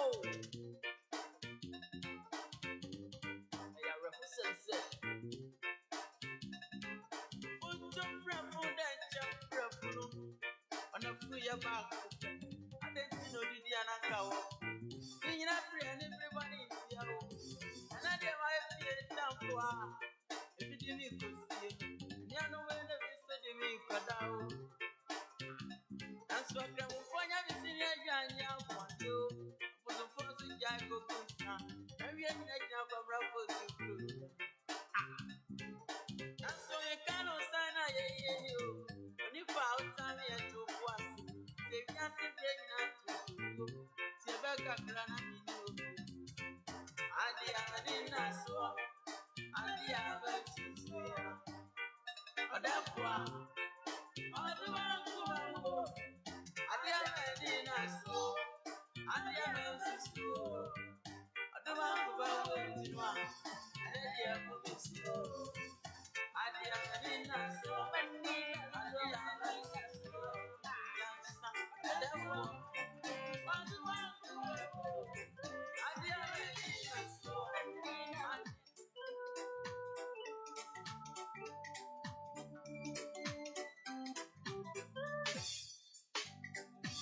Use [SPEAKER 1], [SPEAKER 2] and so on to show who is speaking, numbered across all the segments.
[SPEAKER 1] I represent on a free back. I didn't know the Diana. You're not free and everybody is here. And I did my fear down for if you didn't see it. You know when they said to me, Kadao. That's what I'm for. I've seen you for the first Jago. Maybe I'm not going to that's why you can't sign you. And if I tell you to was, they can't say to you. Sebeka grana minu. Adi na so. Adi abetsuya. Odafwa. Odwa kuwango. Adi na so. Adi abetsuya. Odwa kuwango tinwa. Adi abetsuya. Adi na so. Adi abetsuya. Odafwa.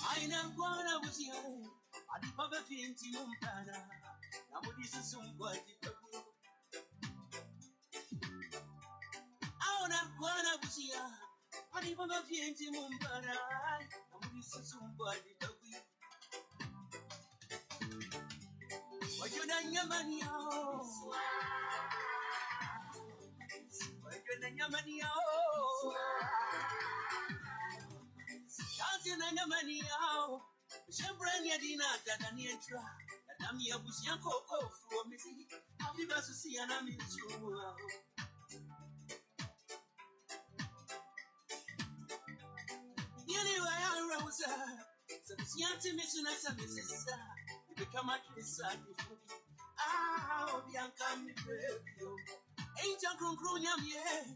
[SPEAKER 1] I know what I was young. I did my best in Mumpana. Now, this is some good. I know what I was young. I did my best in Mumpana. Now, this is some good. What you done, your money? What you done, your money? Dancing on your money, Shambrania dinner, Tadanientra, Adamia Busianco, for me. I'll be back to see an army. Anyway, I rose up. So this young mission as a missus, you become a kiss. Ah, Bianca, me baby. Ain't your cronyam yet.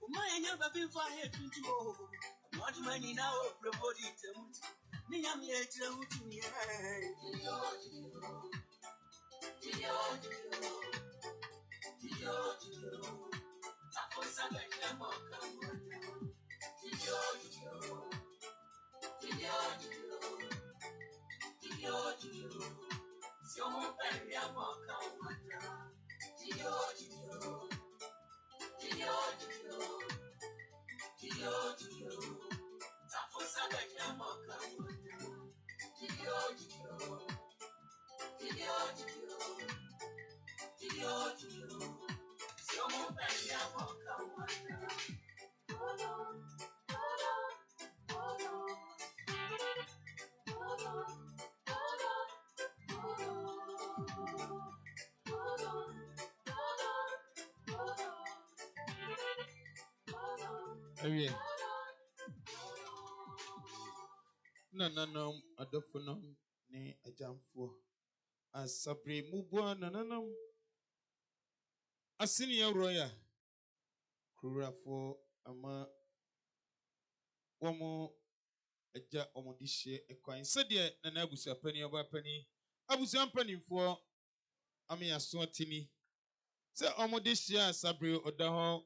[SPEAKER 1] My never been fired into all. What money now, promoted them. Me, I'm here to me. No, adofunum ne ajamfo asabre mubua nananam asini roya kurafo ama womo aja omodihye ekwan sede nana abusa pani oba pani abusa mpanimfo ame yaso atini se omodihye asabre odaho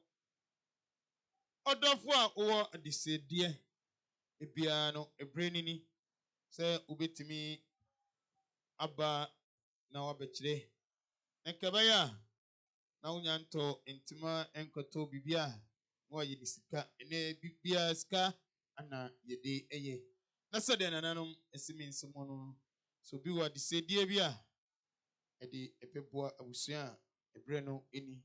[SPEAKER 1] odofo a wo adisede ebia no ebrenini se ubetimi aba na wabekire nkabaya na unyanto intima enkoto bibia wa yidisika ene bibia ska ana yede eye na sede nananom esimi nsomo no so bi wa disedie bia ede epeboa abusua ebre no eni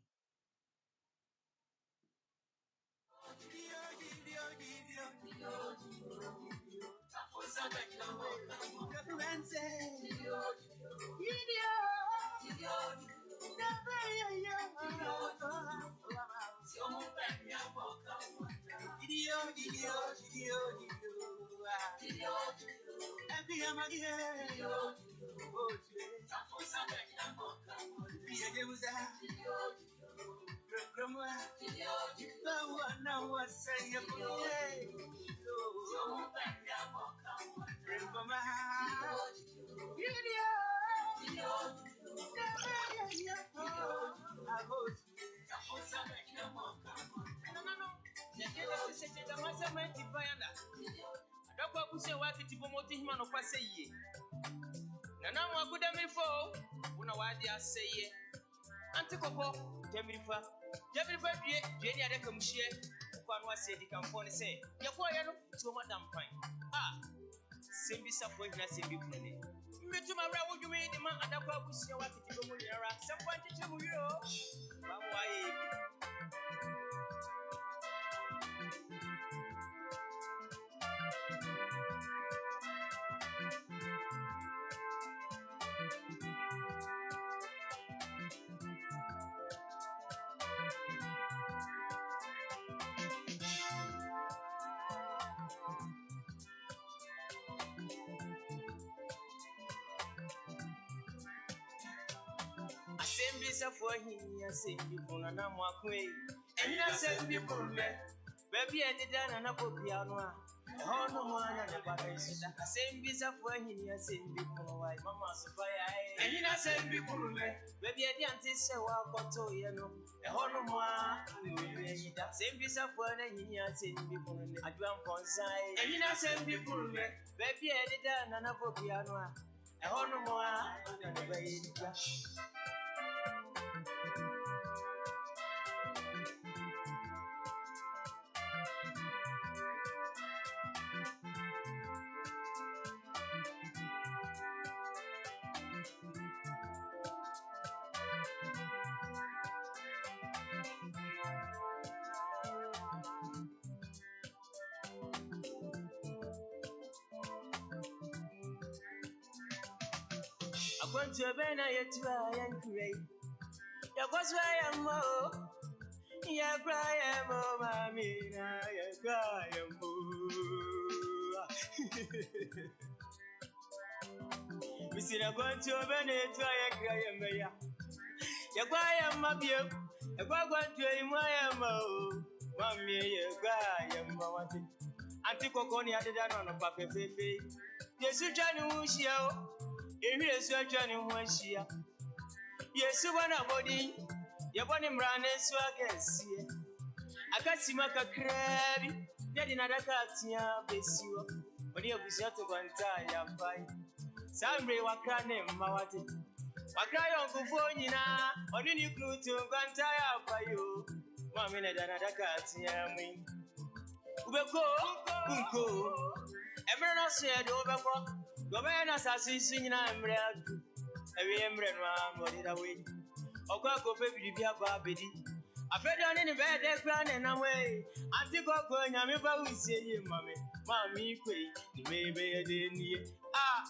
[SPEAKER 2] say what it bomoti him no kwase ye. Nana mo akuda me fo, una wa dia say ye. Anti koko, Jemrifa die, Jenny ada kamhie. Kwa no ase di kamfo ne say, ye ko ye no to madam fine. Ah, sembi safo hina sembi kunene. Metu ma ra wodwumi di ma adakwa busia wa titi bomo nyara. Sampa ncheche mu yo. Ba mo aye bi. Assembly safo hina sembi kunana mo akwe. Enya sembi kunne. Baby edida na popia no a. Hono mwana na bakaisida. Assembly safo hina sembi kunwa. Mama sofa ya. Enya sembi kunne. Baby edi anti se wa koto ye no. Hono mwa uyida. Sembi safo na hina sembi kunne. Adwa mponsai. Enya sembi kunne. Baby edida na popia no a. Hono mwa na bayida. I want to be na yetu ayan create. Ya kwaswa ya mo. Ya cry ya mo mami na ya cry ya mo. We see na want to be na yetu ayan cry ya ya. Ya cry ya mabio. Ya kwa want to imu ya mo. Mami ya cry ya mo wati. Anti kokoni adeda no papa fefe. Yesu chani ushia o. Ehi Yesu chani ushia. Yesu wana body. Yabone mrane so against akasima kakrabi yadi nadaka atia besio oni obusia to kwanta ya pai sambre wakane mawate wakayo ngufo nyina oni ni krutu kwanta ya pai o mami na nadaka atia mwi ubeko kunko emre no se do ubeko gobe na sasisi nyina emre atu ewe emre no amori da we okwa kofe bibi aba bedi afedo ni be de kra ne na we anti koko nyame ba usie ye mame mami kwe ni me be de ni ah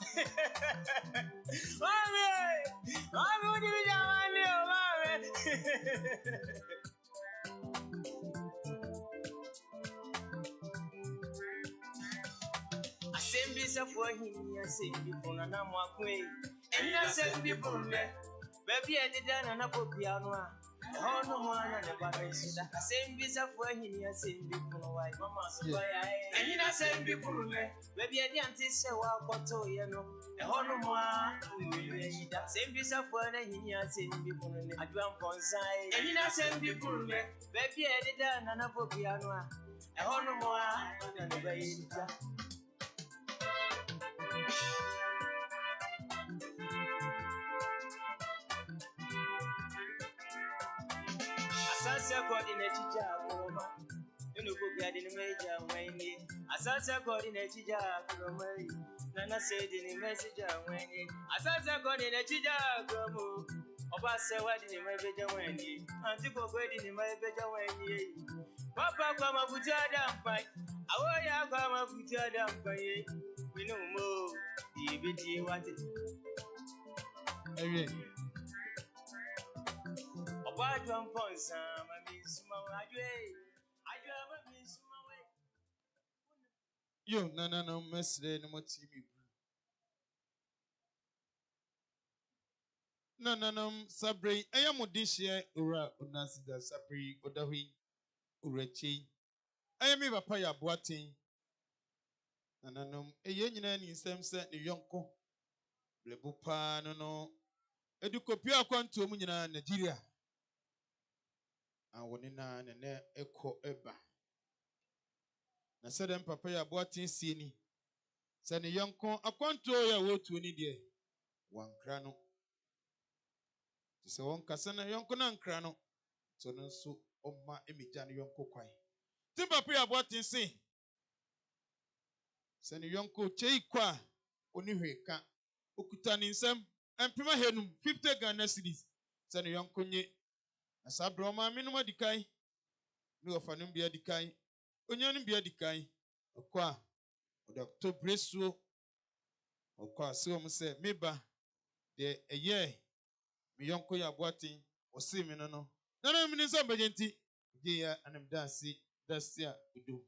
[SPEAKER 2] mami udi bi jamani o mami asembi safo hini asembi funa na mo akwe enya asembi funne baby edida na popia no a hono mwana na bakaisida asembi safo hini asembi funwa mama sofa ya enya asembi funne baby edi anti se wa koto ye no hono mwa uyida asembi safo na hini asembi funne adwa mponsai enya asembi funne baby edida na popia no a hono mwa na bayida. Asante coordinate Jagroma. You go get in major Wayne. Asante coordinate Jagroma. Nana said in a message Wayne. Asante coordinate Jagroma. Oba say what in my major Wayne. Antico wedding in my major Wayne. Papa come up with your damn fight. Awoya come up with your damn fight. We know more. DBT what it. About one point, Sam, I mean,
[SPEAKER 1] Yo, no, mess there, no more TV. No, Sabri, I am Odisha, Ura, Onasis Sabri, Odawi, Urechi. I am a paya boating. No, a young man in some set, the yonko. Blebupa, no. Educopia quantum in Nigeria. I want in an echo eba. Na said them papaya boating sini. Send a young con a control your way to any day. One crano. So one casana young conan crano. So no so on my imitan young coquai. Timber pay about in say. Send a young co chai qua. Only can. Okutan in some and prima henum 50 Ghana cities. Send a young conye. As a broma minima decay. No of an umbia decay. Onion be a decay. A qua. Or the to bresso. Or qua so say, meba. De a year. Me yonko ya boating. Or see me no. No, Minister Bagenti. Dear, and I'm dancing. That's ya. We do.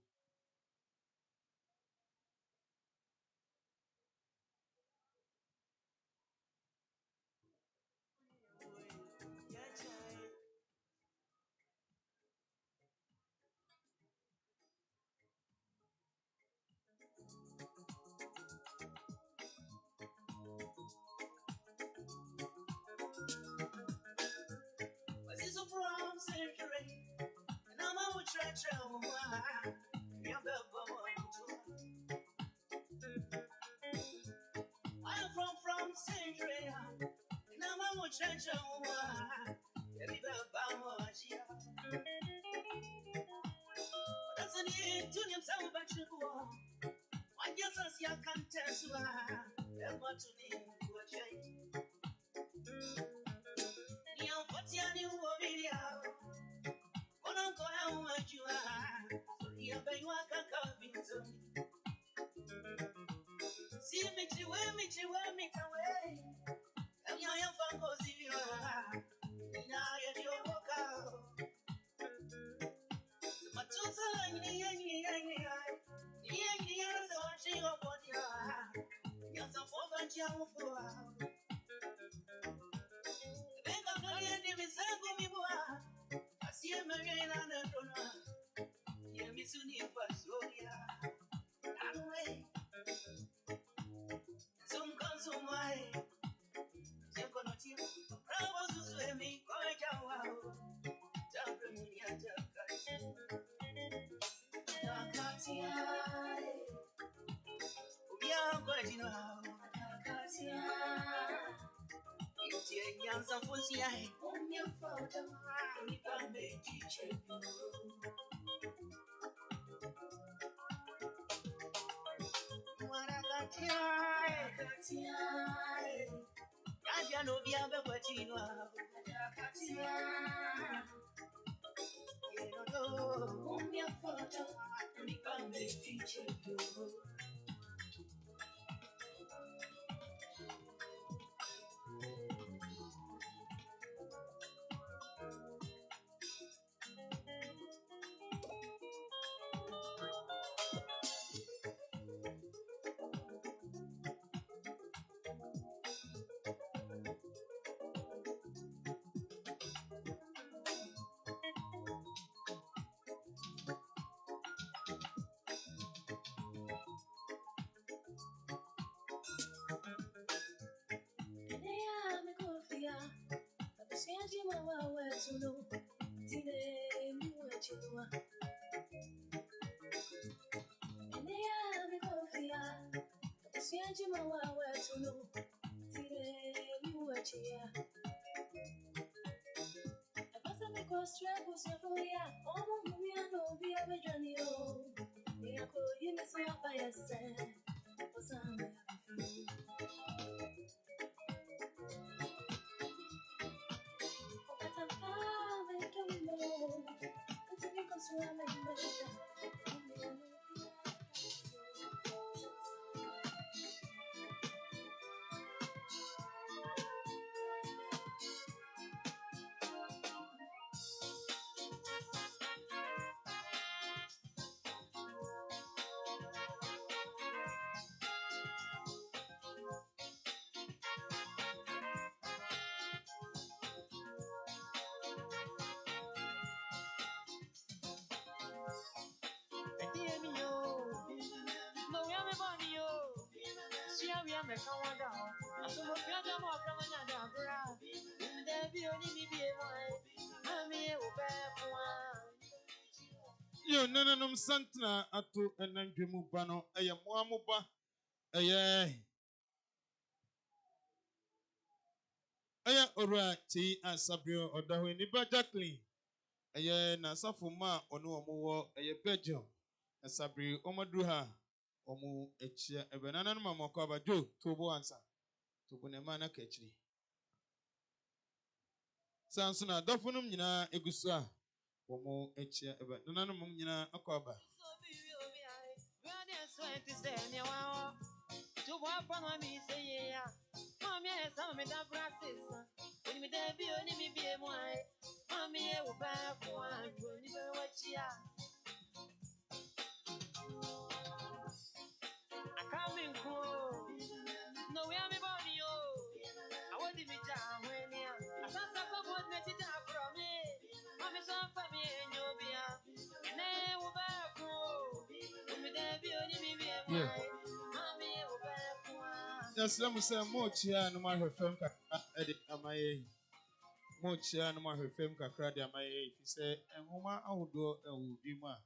[SPEAKER 1] Yo, no, Santana, Atu, and then Jimubano, I am Wamuba, Aya ora ti asabio odaho ni ba Jacqueline. Aya na safuma onu omo aya Belgium. Asabri omadru ha omu echia ebenana no mamako abajo tobo ansa. Tobo ne mana kechiri. Sansuna dofunum nyina egusu a omu echia ebenana no mum nyina akwaba. Yes, let me say Mochia no more her film edit amaye. Mochia no more her film kakradi amaye. If you say and Homa I would do a Udima.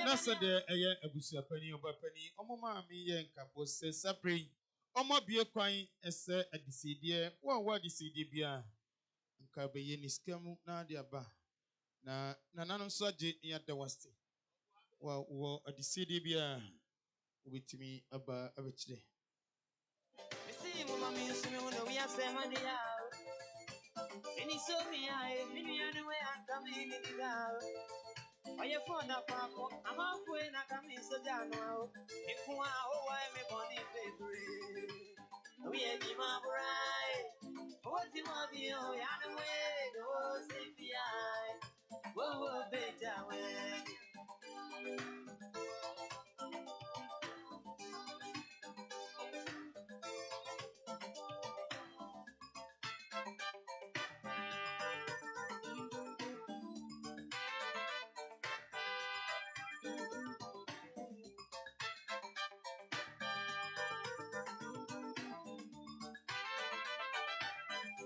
[SPEAKER 1] Nasa de eye abusia pani oba pani omo maami ye nkabo se sapre omo bie kwan ese adisidie wo adisidie bia nka be ye niskamu na de aba na nananom so age ya da wasti wo adisidie bia obetimi aba abechire
[SPEAKER 2] see mama me use me when we are seven ya any so me I me anyway I come in the house oye phone na papa ama ku na come in so jano iku a o why me body baby we e di ma brai o ti ma bi o ya no we do se bi ai wo beja we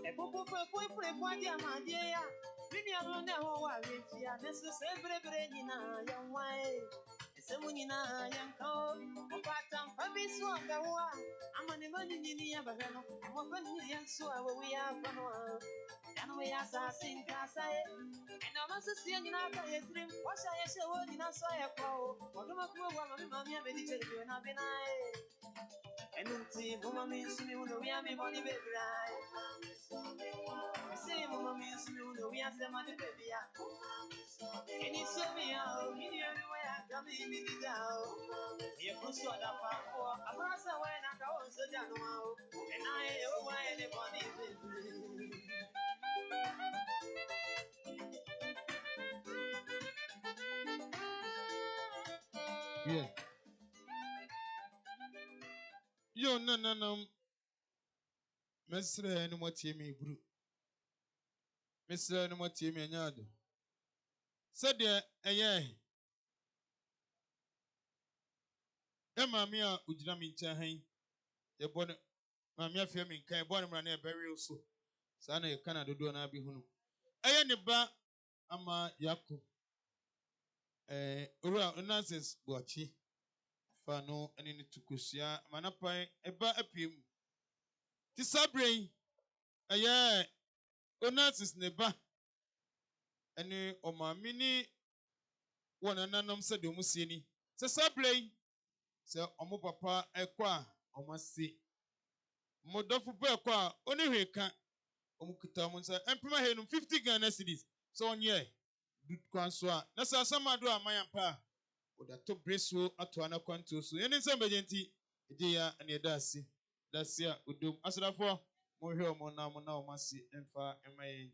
[SPEAKER 2] e popo foi pode amadia vini alo ne ho wa vetia nesu sempre brejina ya wai ese munina ya nkao opata mpabiso gawa amani mani nini ya bagano mo fani ya so awe we ya fano ya no ya sa sinka sai eno maso si nyina ka yesrim washa yeshe wo nyina so ya kwa oduma kuwa wa mami ya bedi chere na benai enunti mama mi sumi uno we am money baby right say mama mi sumi uno we am say money baby ya eni so me out me anywhere I come in the down ye kuso da pa for abrasa when I go so down now and I oh why anybody baby
[SPEAKER 1] yeah yo nananam mesre no motie me buru mesre no motie me anyado sede eye maami a ujira mi ncha han ye bone maami afia mi nkan ye bone mra na e burial so saa na ye kana dodo na abi hunu eye ne ba ama yakub ora Onasis Boakye fa no ene ne tukosia manapan eba apiem ti sabrain eye Onasis ne ba ene o maami ni wona nanom se do musie ni se sabrain se omo papa ekwa omasi modofo pa ekwa oni hweka omukuta mu nsa empema henum 50 Ghana cedis so onye kwan so a na sa samado amayan pa oda to breso ato ana kwanto so yene nsa mbegenti eje ya ane dasi dasi a odom asrafo mo hwe omo na o masi emfa emaye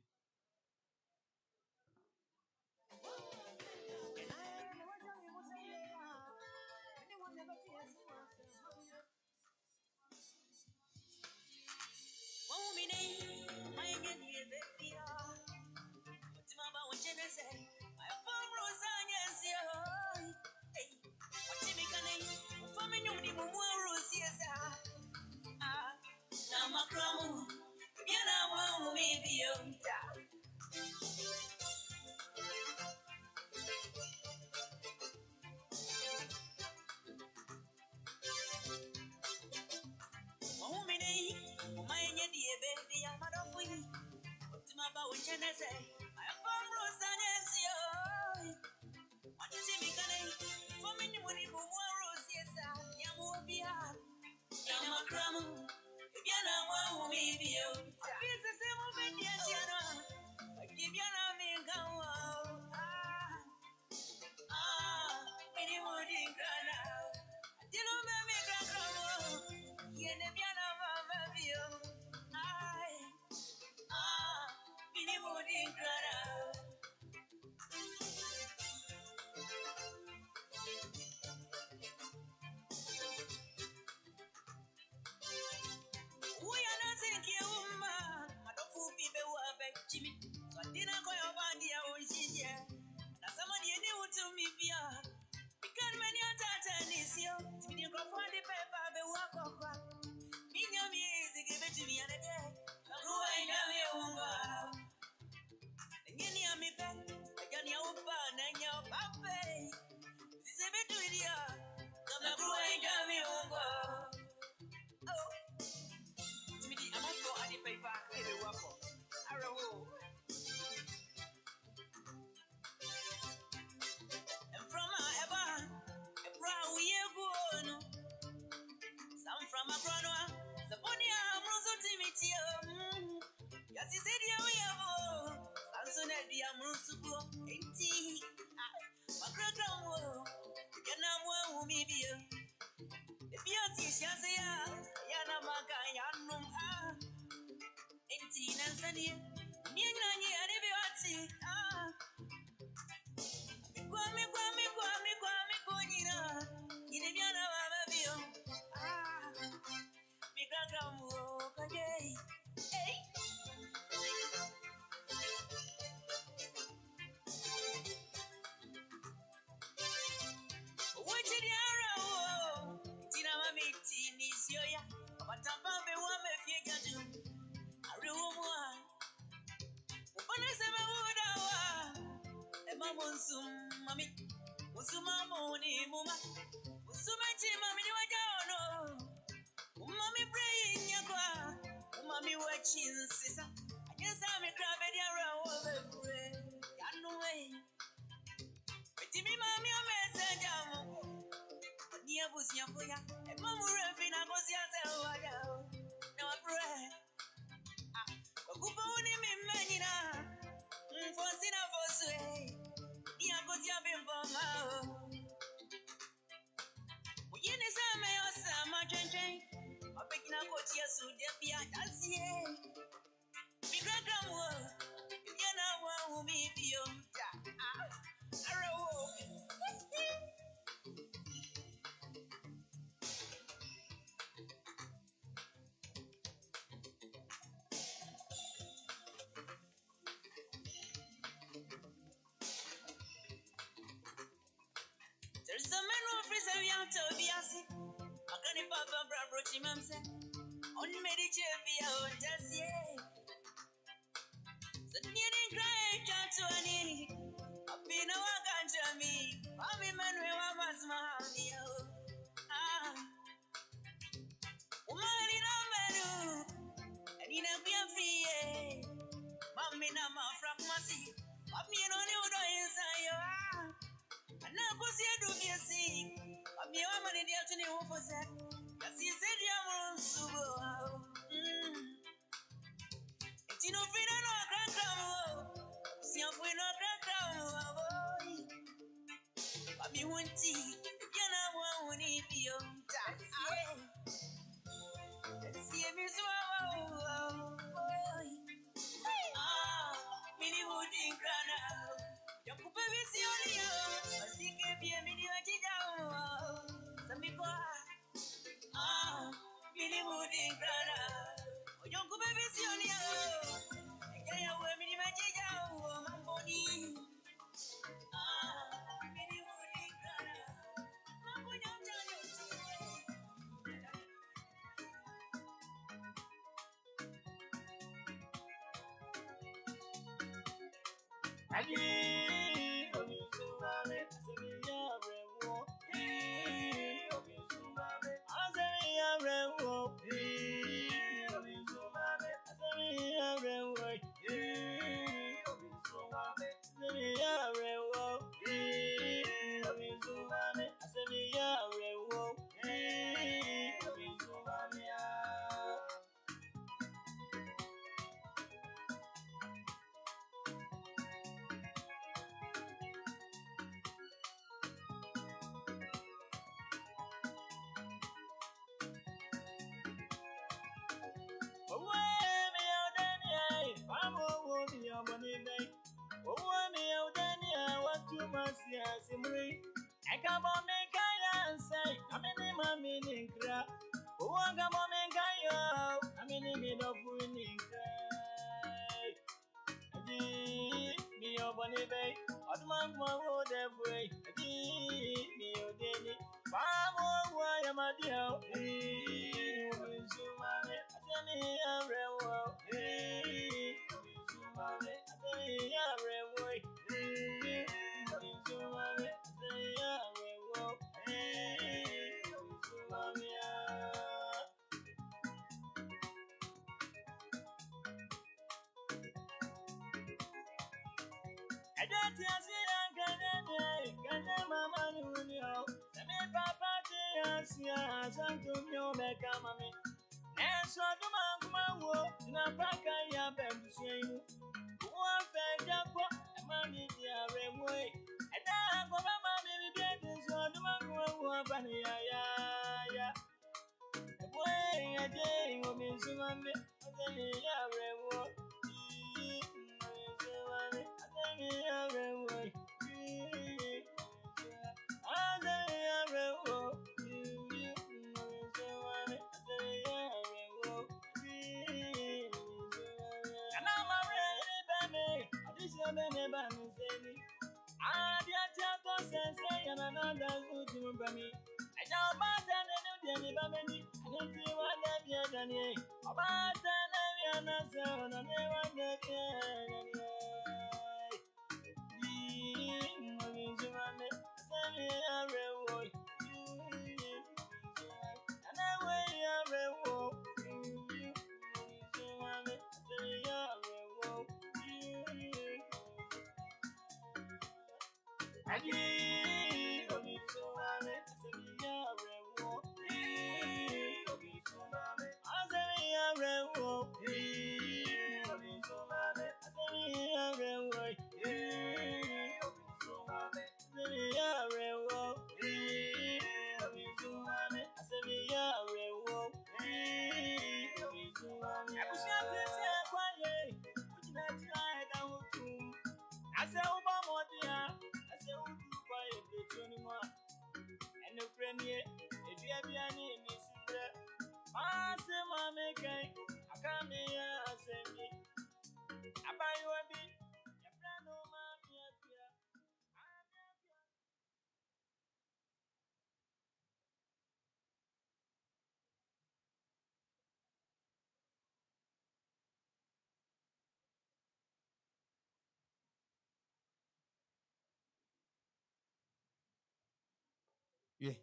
[SPEAKER 1] Yeah.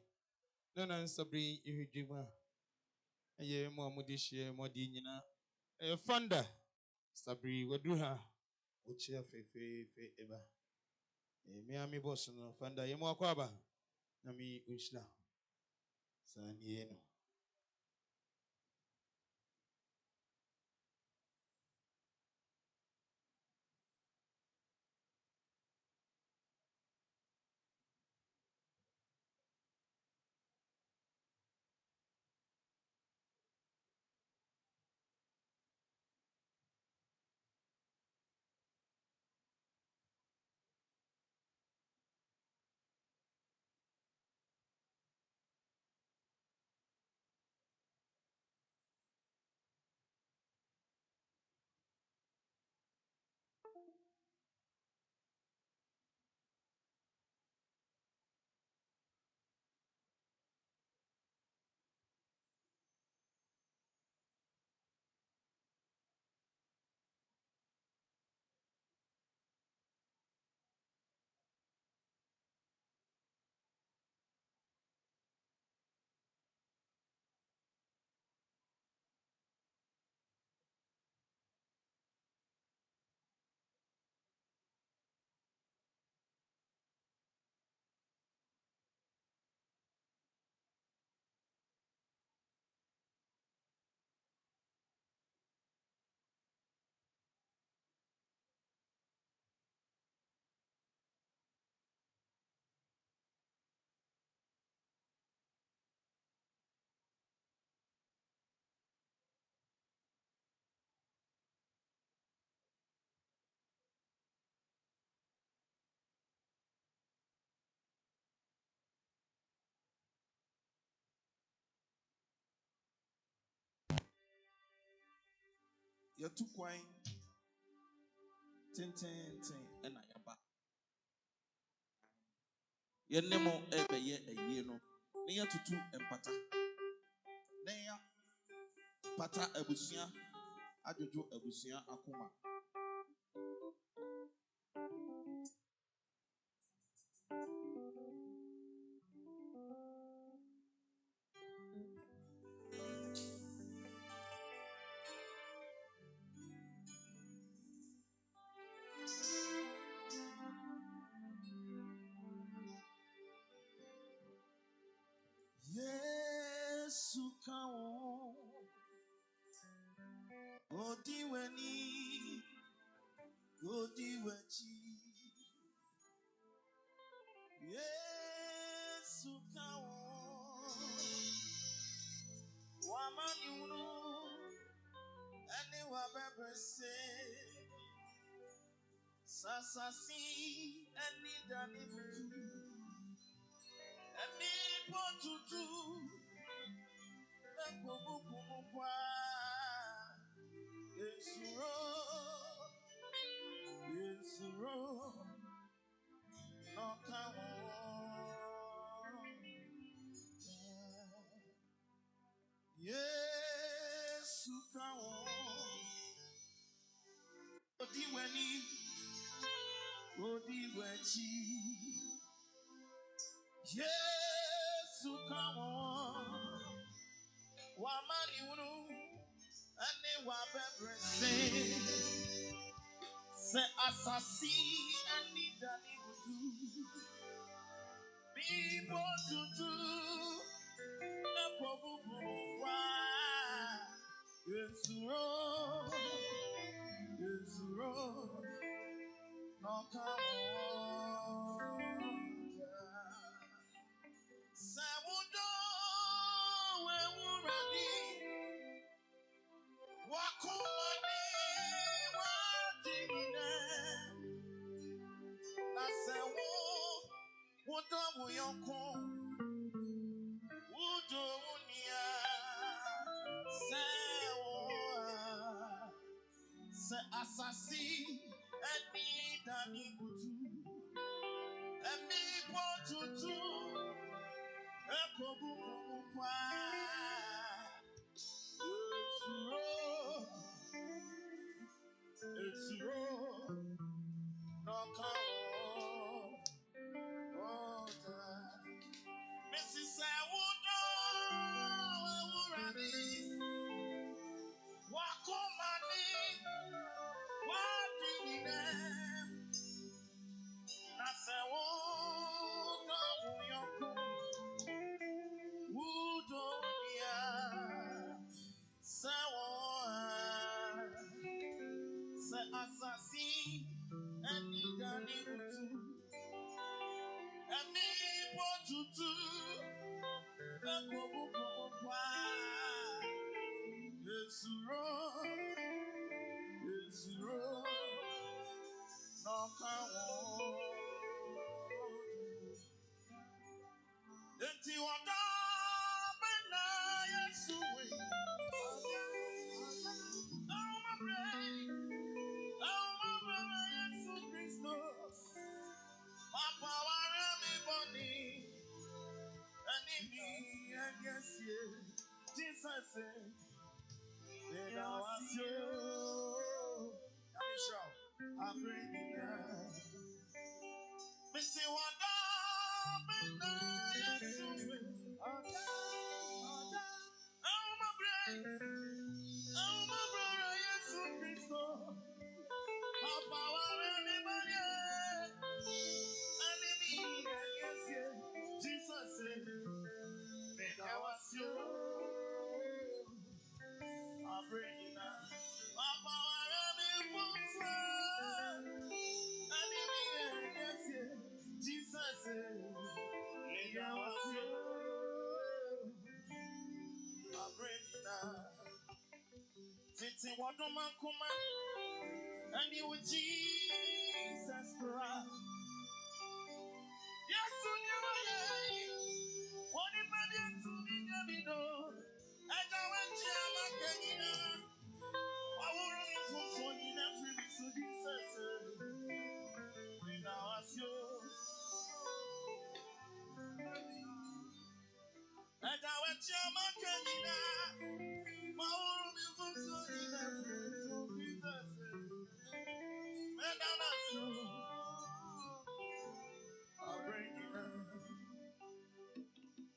[SPEAKER 1] No, no, Sabri, if you do, yeah, more Mudishia, more Dina. A founder, Sabri, what do her? Uchi fe ever. Miami boss no founder, Yamo Quaba. Nami Ushna. San Yeno.
[SPEAKER 3] You're too quiet. Ten, and I am back. Your name ever year a year no. Near to two and pata. Near pata ebusia. Ajojo ebusia akuma. Yes, ukao. Odi weni. Odi wechi. Yes, ukao. Wamani uno Sasasi eni dani butu eni potutu ekobukubukwa Yesuro nokawo Yesu kawo Odiwechi Yesu kawo Wamani unu ane wabebrese Se asasi ani dani butu Bibo tutu Ekobukubukwa Yesuro Nokamoja Sawudo Wewuradi Wakumani Watinine Nasewu Wudo Wuyoko Wudo Wunia Sewa Se asasi eni dani butu emi potutu ekobukubukwa Esuro nokawo oda Mrs. Awudo Ewurade Wakumani Wadinine Nasewo Wuyoko Wudonia Sewo Se asasi eni dani butu emi potutu ekobukubukwa Yesuro nokawo Enti wada bena Yesuwe Oh my brain Yesu Christo Papa warami boni Enimi egesie Jesus was you I'm bringing Missy wada bena Yesuwe Oh my brain Yesu Christo Papa warami boni Jesus said, I was you. I'm bringing up. Papa, I'm Jesus said, I was you. I'm bringing up. Titi waduma kuma, and you Jesus Christ. Yes, soon you are. What if I did to me, Gamido? I don't want you, I'm a canina. I will run into Sony, that's really so Jesus. And now I see you. I don't want you, I'm a canina. I will run into Sony, that's really so Jesus. And now I see you. I'll bring you up.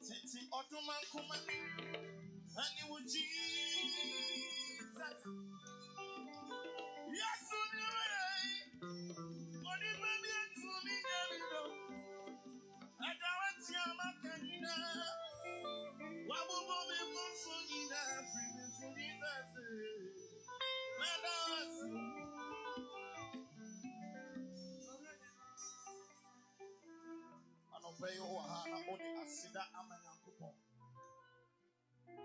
[SPEAKER 3] Titi Ottoman Kumani. And you would Jesus. Yes, soon you what if I mean to me, Gamido? I don't want you, I'm a canina. What will be good for you now? Free for Jesus. And I was an obey or only a cedar amanyakupo.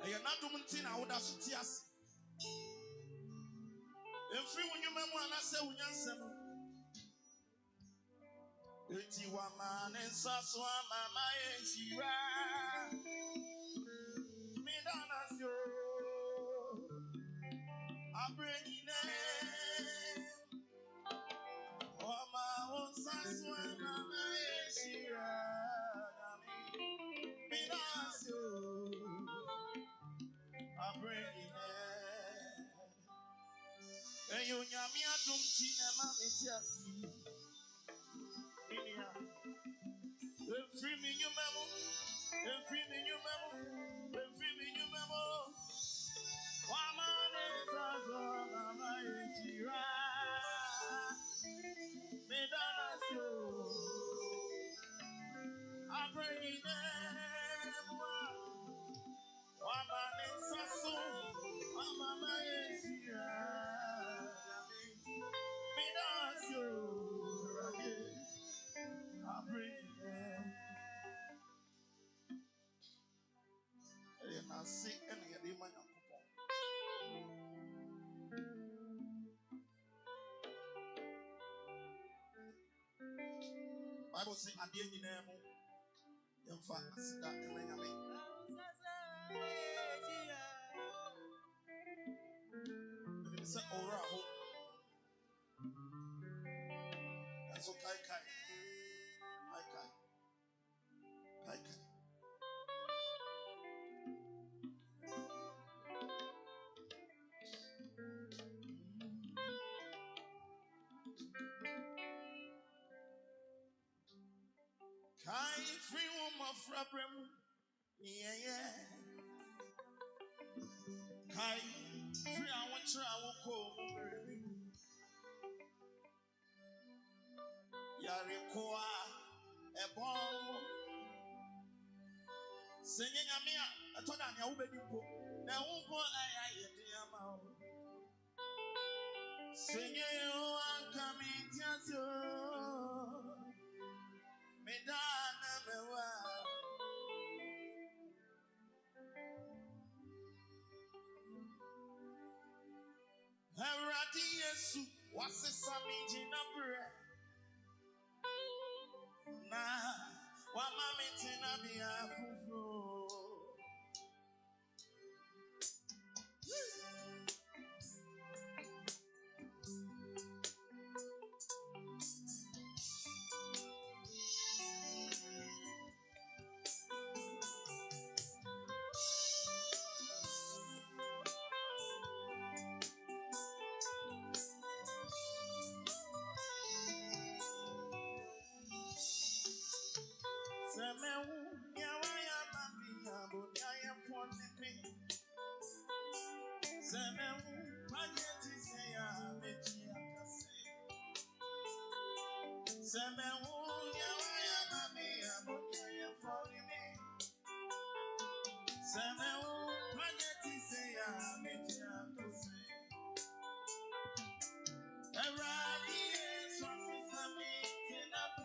[SPEAKER 3] And you're not doing tea, I would have to tears. If free when you remember, and I say, when you Eti wamane saswa mama yeshira. Midanasyo. Abrenine. Wama saswa mama yeshira. Midanasyo. Abrenine. Eyo nyami adumti na mami tiasi. Minia. Free me new memo. Free me new memo. Free me new memo. Woman is a mama ishira. Me dana so. I bring in them. Woman is a so. Mama ishira. Me dana so. I bring in them. And I see any of them. Bible says, at the end of the in fact, I see that in my name. It's an aura. That's okay. Kai. Kai, free woman from yeah. Kai, free I want you, I will call. Yarikoa, a bomb. Singing a mea, I told them you will be poor. Now, I am singing, I'm coming to you. Medana, Harati Yesu, what's the summit in a breath? Nah, what mammy tina be a fool. Semewu, Yawaya Mabia, but I am for the pink. Semewu, Pageti say, I'm a Semewu, Yawaya Mabia, but I am for the pink. Semewu, Pageti say, I'm a Eradi is what is a meeting up.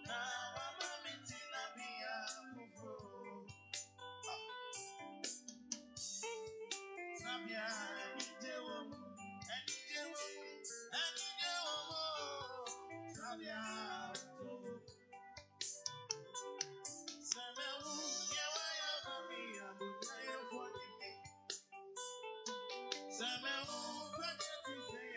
[SPEAKER 3] Now I'm a meeting up here. Sabia, any day, Sabia, Samewu, Yawaya Mami, Abudaya for the king. Samewu, Pageti say,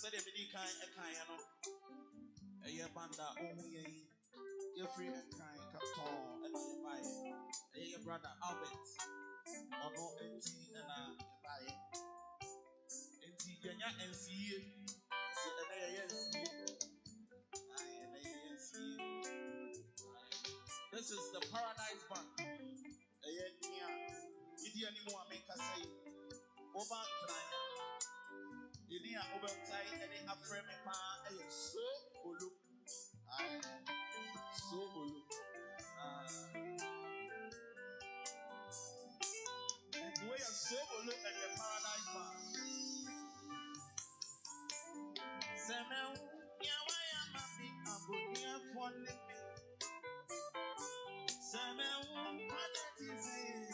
[SPEAKER 3] said the kind a kind a year banda only your free and kind captain and you buy it. Your brother Albert or no NT and you buy it. NT Yanya and see you. This is the Paradise Bank. Idi anymore make us say over crying. Idi a over tie any aframe pa so olu. So olu. We are so olu at the Paradise Bank. Semen yawaya mami abudia for me. Semen padati say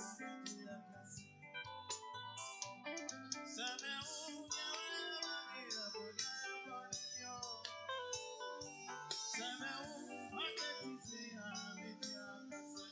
[SPEAKER 3] Semen yawaya mami abudia for me. Semen padati say abudia kase.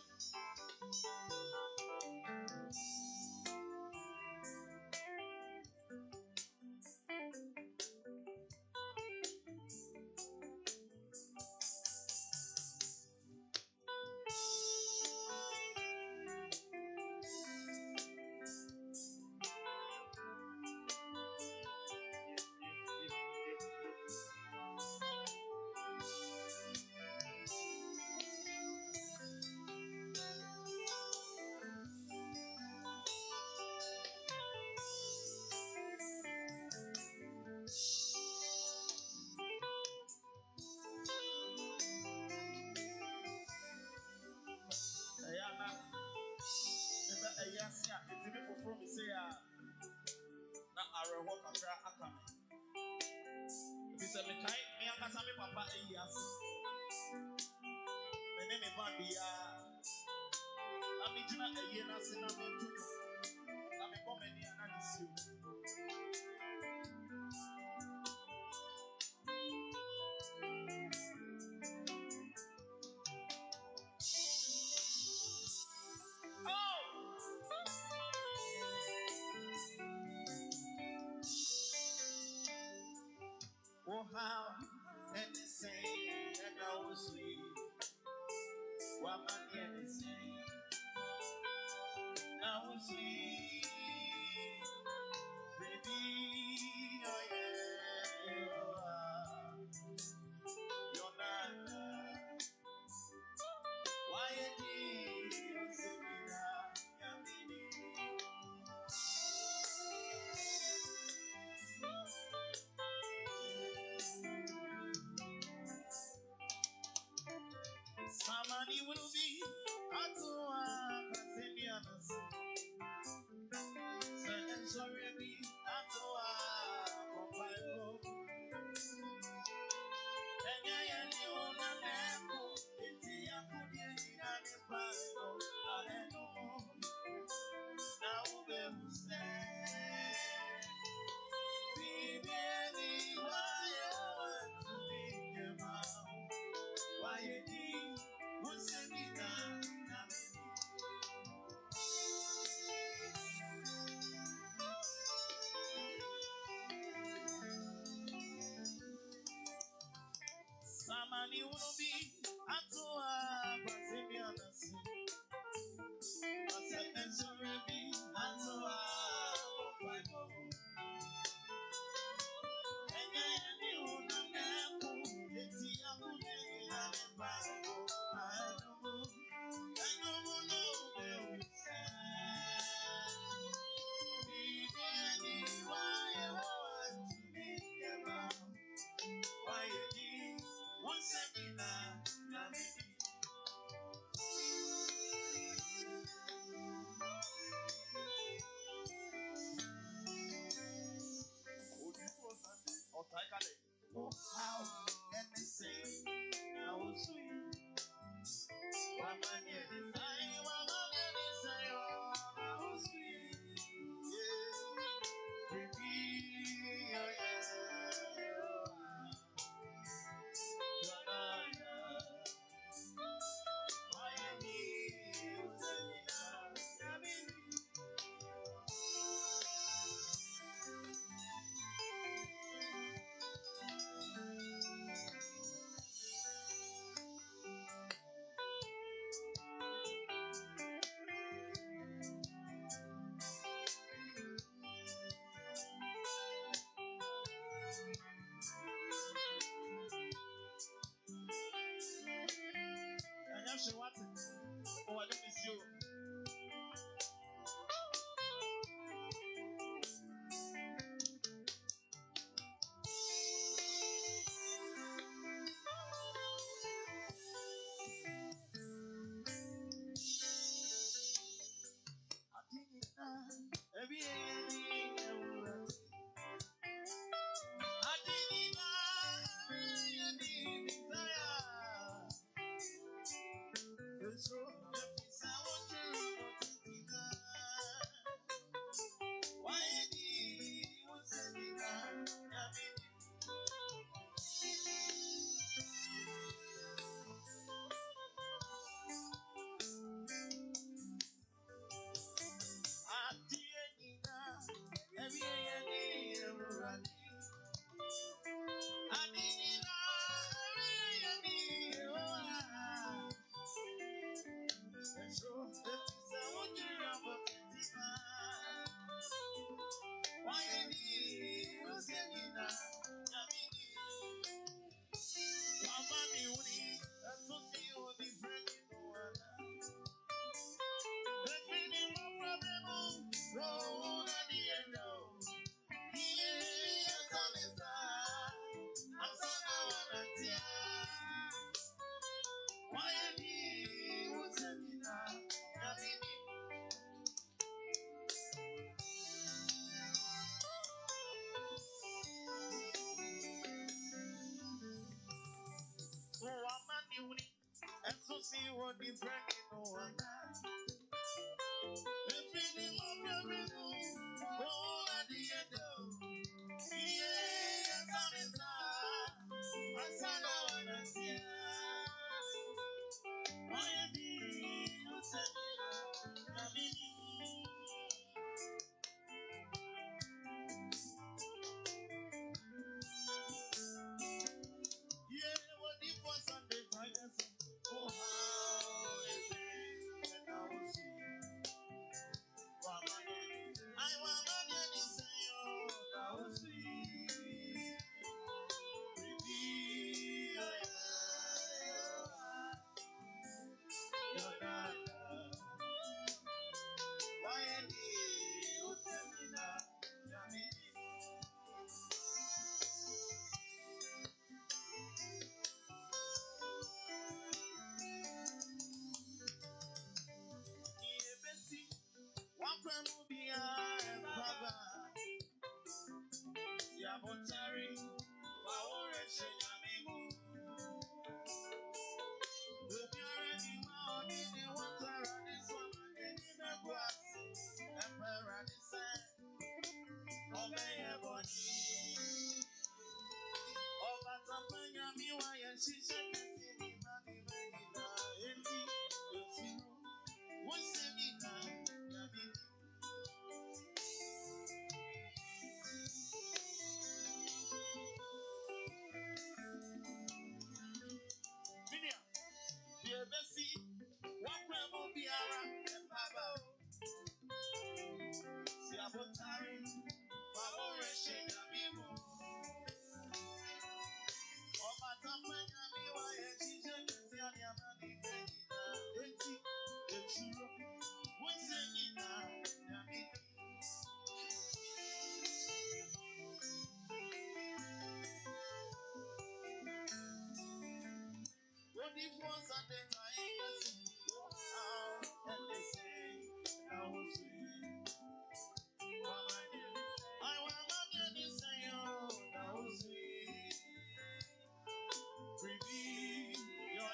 [SPEAKER 3] Yes, yeah, it's people from me say, not our work after I come. Mr. Mekai, me and Kasami Papa, yes. My name is Bandi. I'm in a year, I'm a comedy and I'm you. Oh, how and they say, and I was sweet. What man and they say, I was sweet. Baby, oh yeah, you're not. Why did you say that? Somebody will be at work, and sorry, be at work, and I own a lamp, it's a good year, I had no more. Now we will stand. Be very wild to be about. Why you did, what's a guitar? Somebody will be at work, but if you're not sick, but I'm sorry, be at work, and I own a lamp, it's a good day, I don't know, be very wild to be about. Why you did, what's a guitar? see what the breaking no one. The feeling of everything, all at the end of. Yeah, Asante Mampong Yeah, what if was Sunday Friday? Oh, how is it? And I will see. I want money to say, oh, I will see. Baby, oh, yeah, you're not. Why am I? Tell me now. Tell me. One time will be a baba. Yabontari, Power Shenyamimu. Obiara ni ma odini wantara ni soma keni megwas. Emperor ni se, obeye boni. Oba tampanya miwa ya shisha kesi ni mani megina. Eti, yosiru, wosemina, yamini. Minia, Yebesi, Wakwemo Biara, Empaba, Siabotari, Power Shenyamimu. Oba tampanya miwa ya shisha kesi ni mani megina. Eti, yosiru, wosemina, yamini. What if once at a time, and they say, I will see. I want my to say, oh, I will see. Reveal your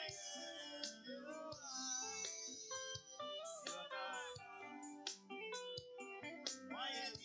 [SPEAKER 3] why am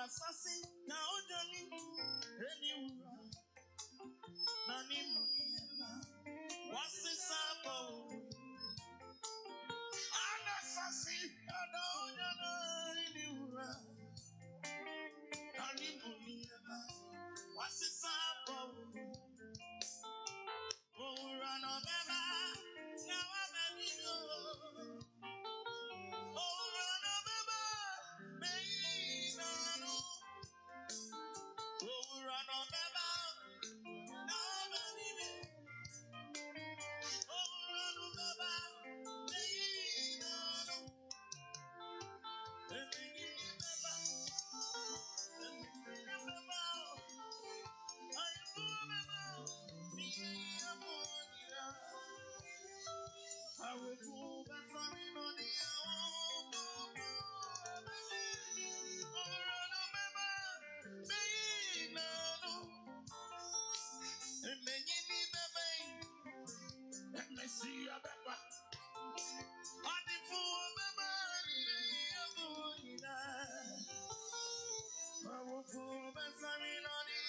[SPEAKER 3] Asasi na ojani eni ura nani muniema wasisa bo Anasasi na ojana eni ura nani muniema wasisa bo ura no beba na wa baby yo ura no beba me na no ura no beba na baby ura no beba me na no I will go back from in on the see a pepper. I did for I will go back from in on the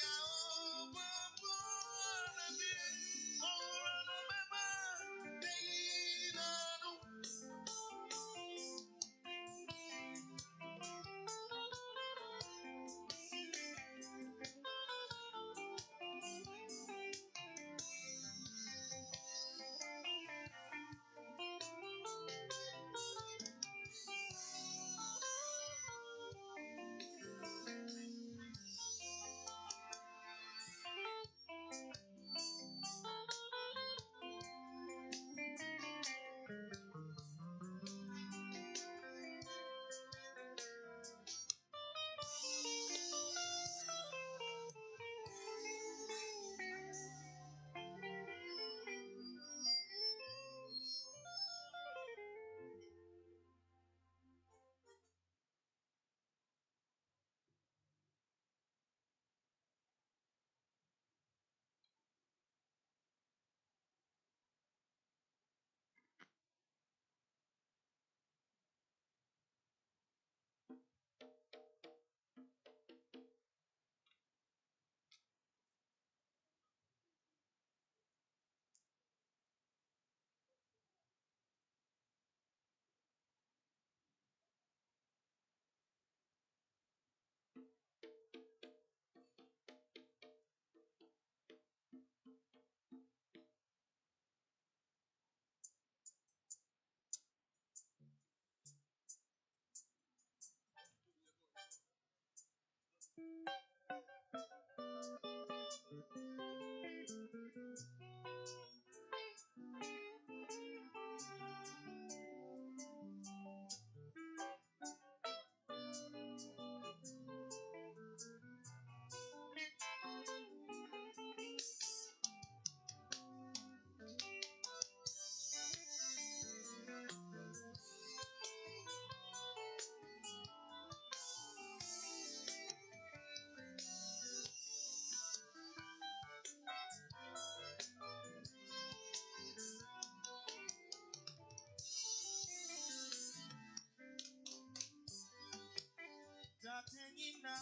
[SPEAKER 3] Tatenina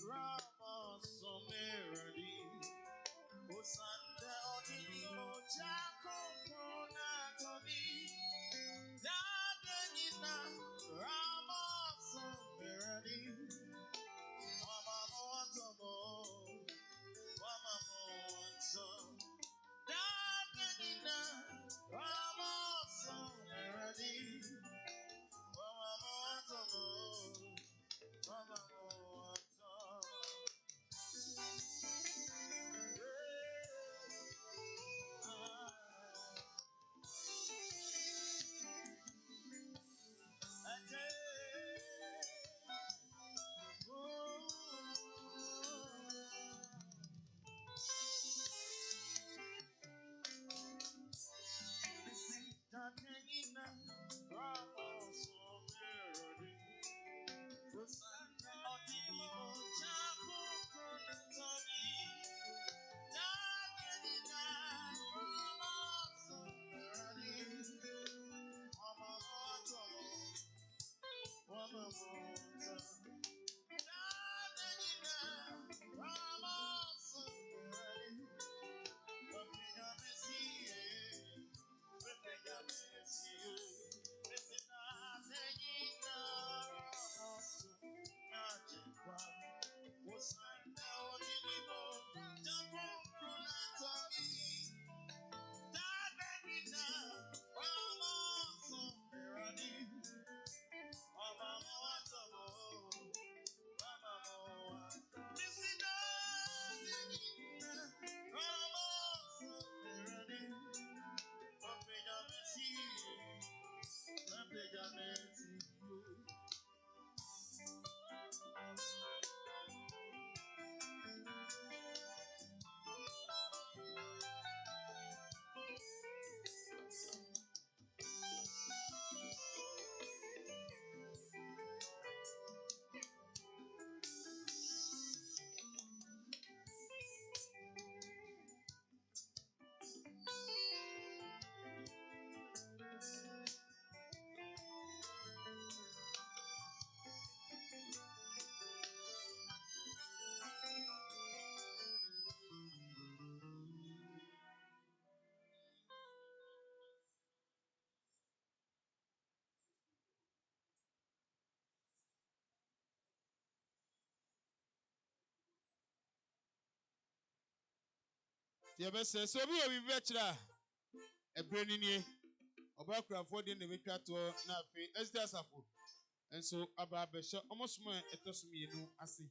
[SPEAKER 3] Rama Someradi Osanda Odini Mojako Konatomi Tatenina Rama Someradi Mama Motomo Mama Moto Tatenina Rama Someradi Mama Motomo Mama Moto Mama,
[SPEAKER 1] Deɛ bɛsɛ sɛ obi wɔ biribi akyerɛ a ɛberɛ ni nie ɔbaakorafoɔ deɛ na ɛbɛtwa toɔ na afei ɛsɛ asafo nso aba abɛhyɛ ɔmo som a ɛtɔ so mmienu ase.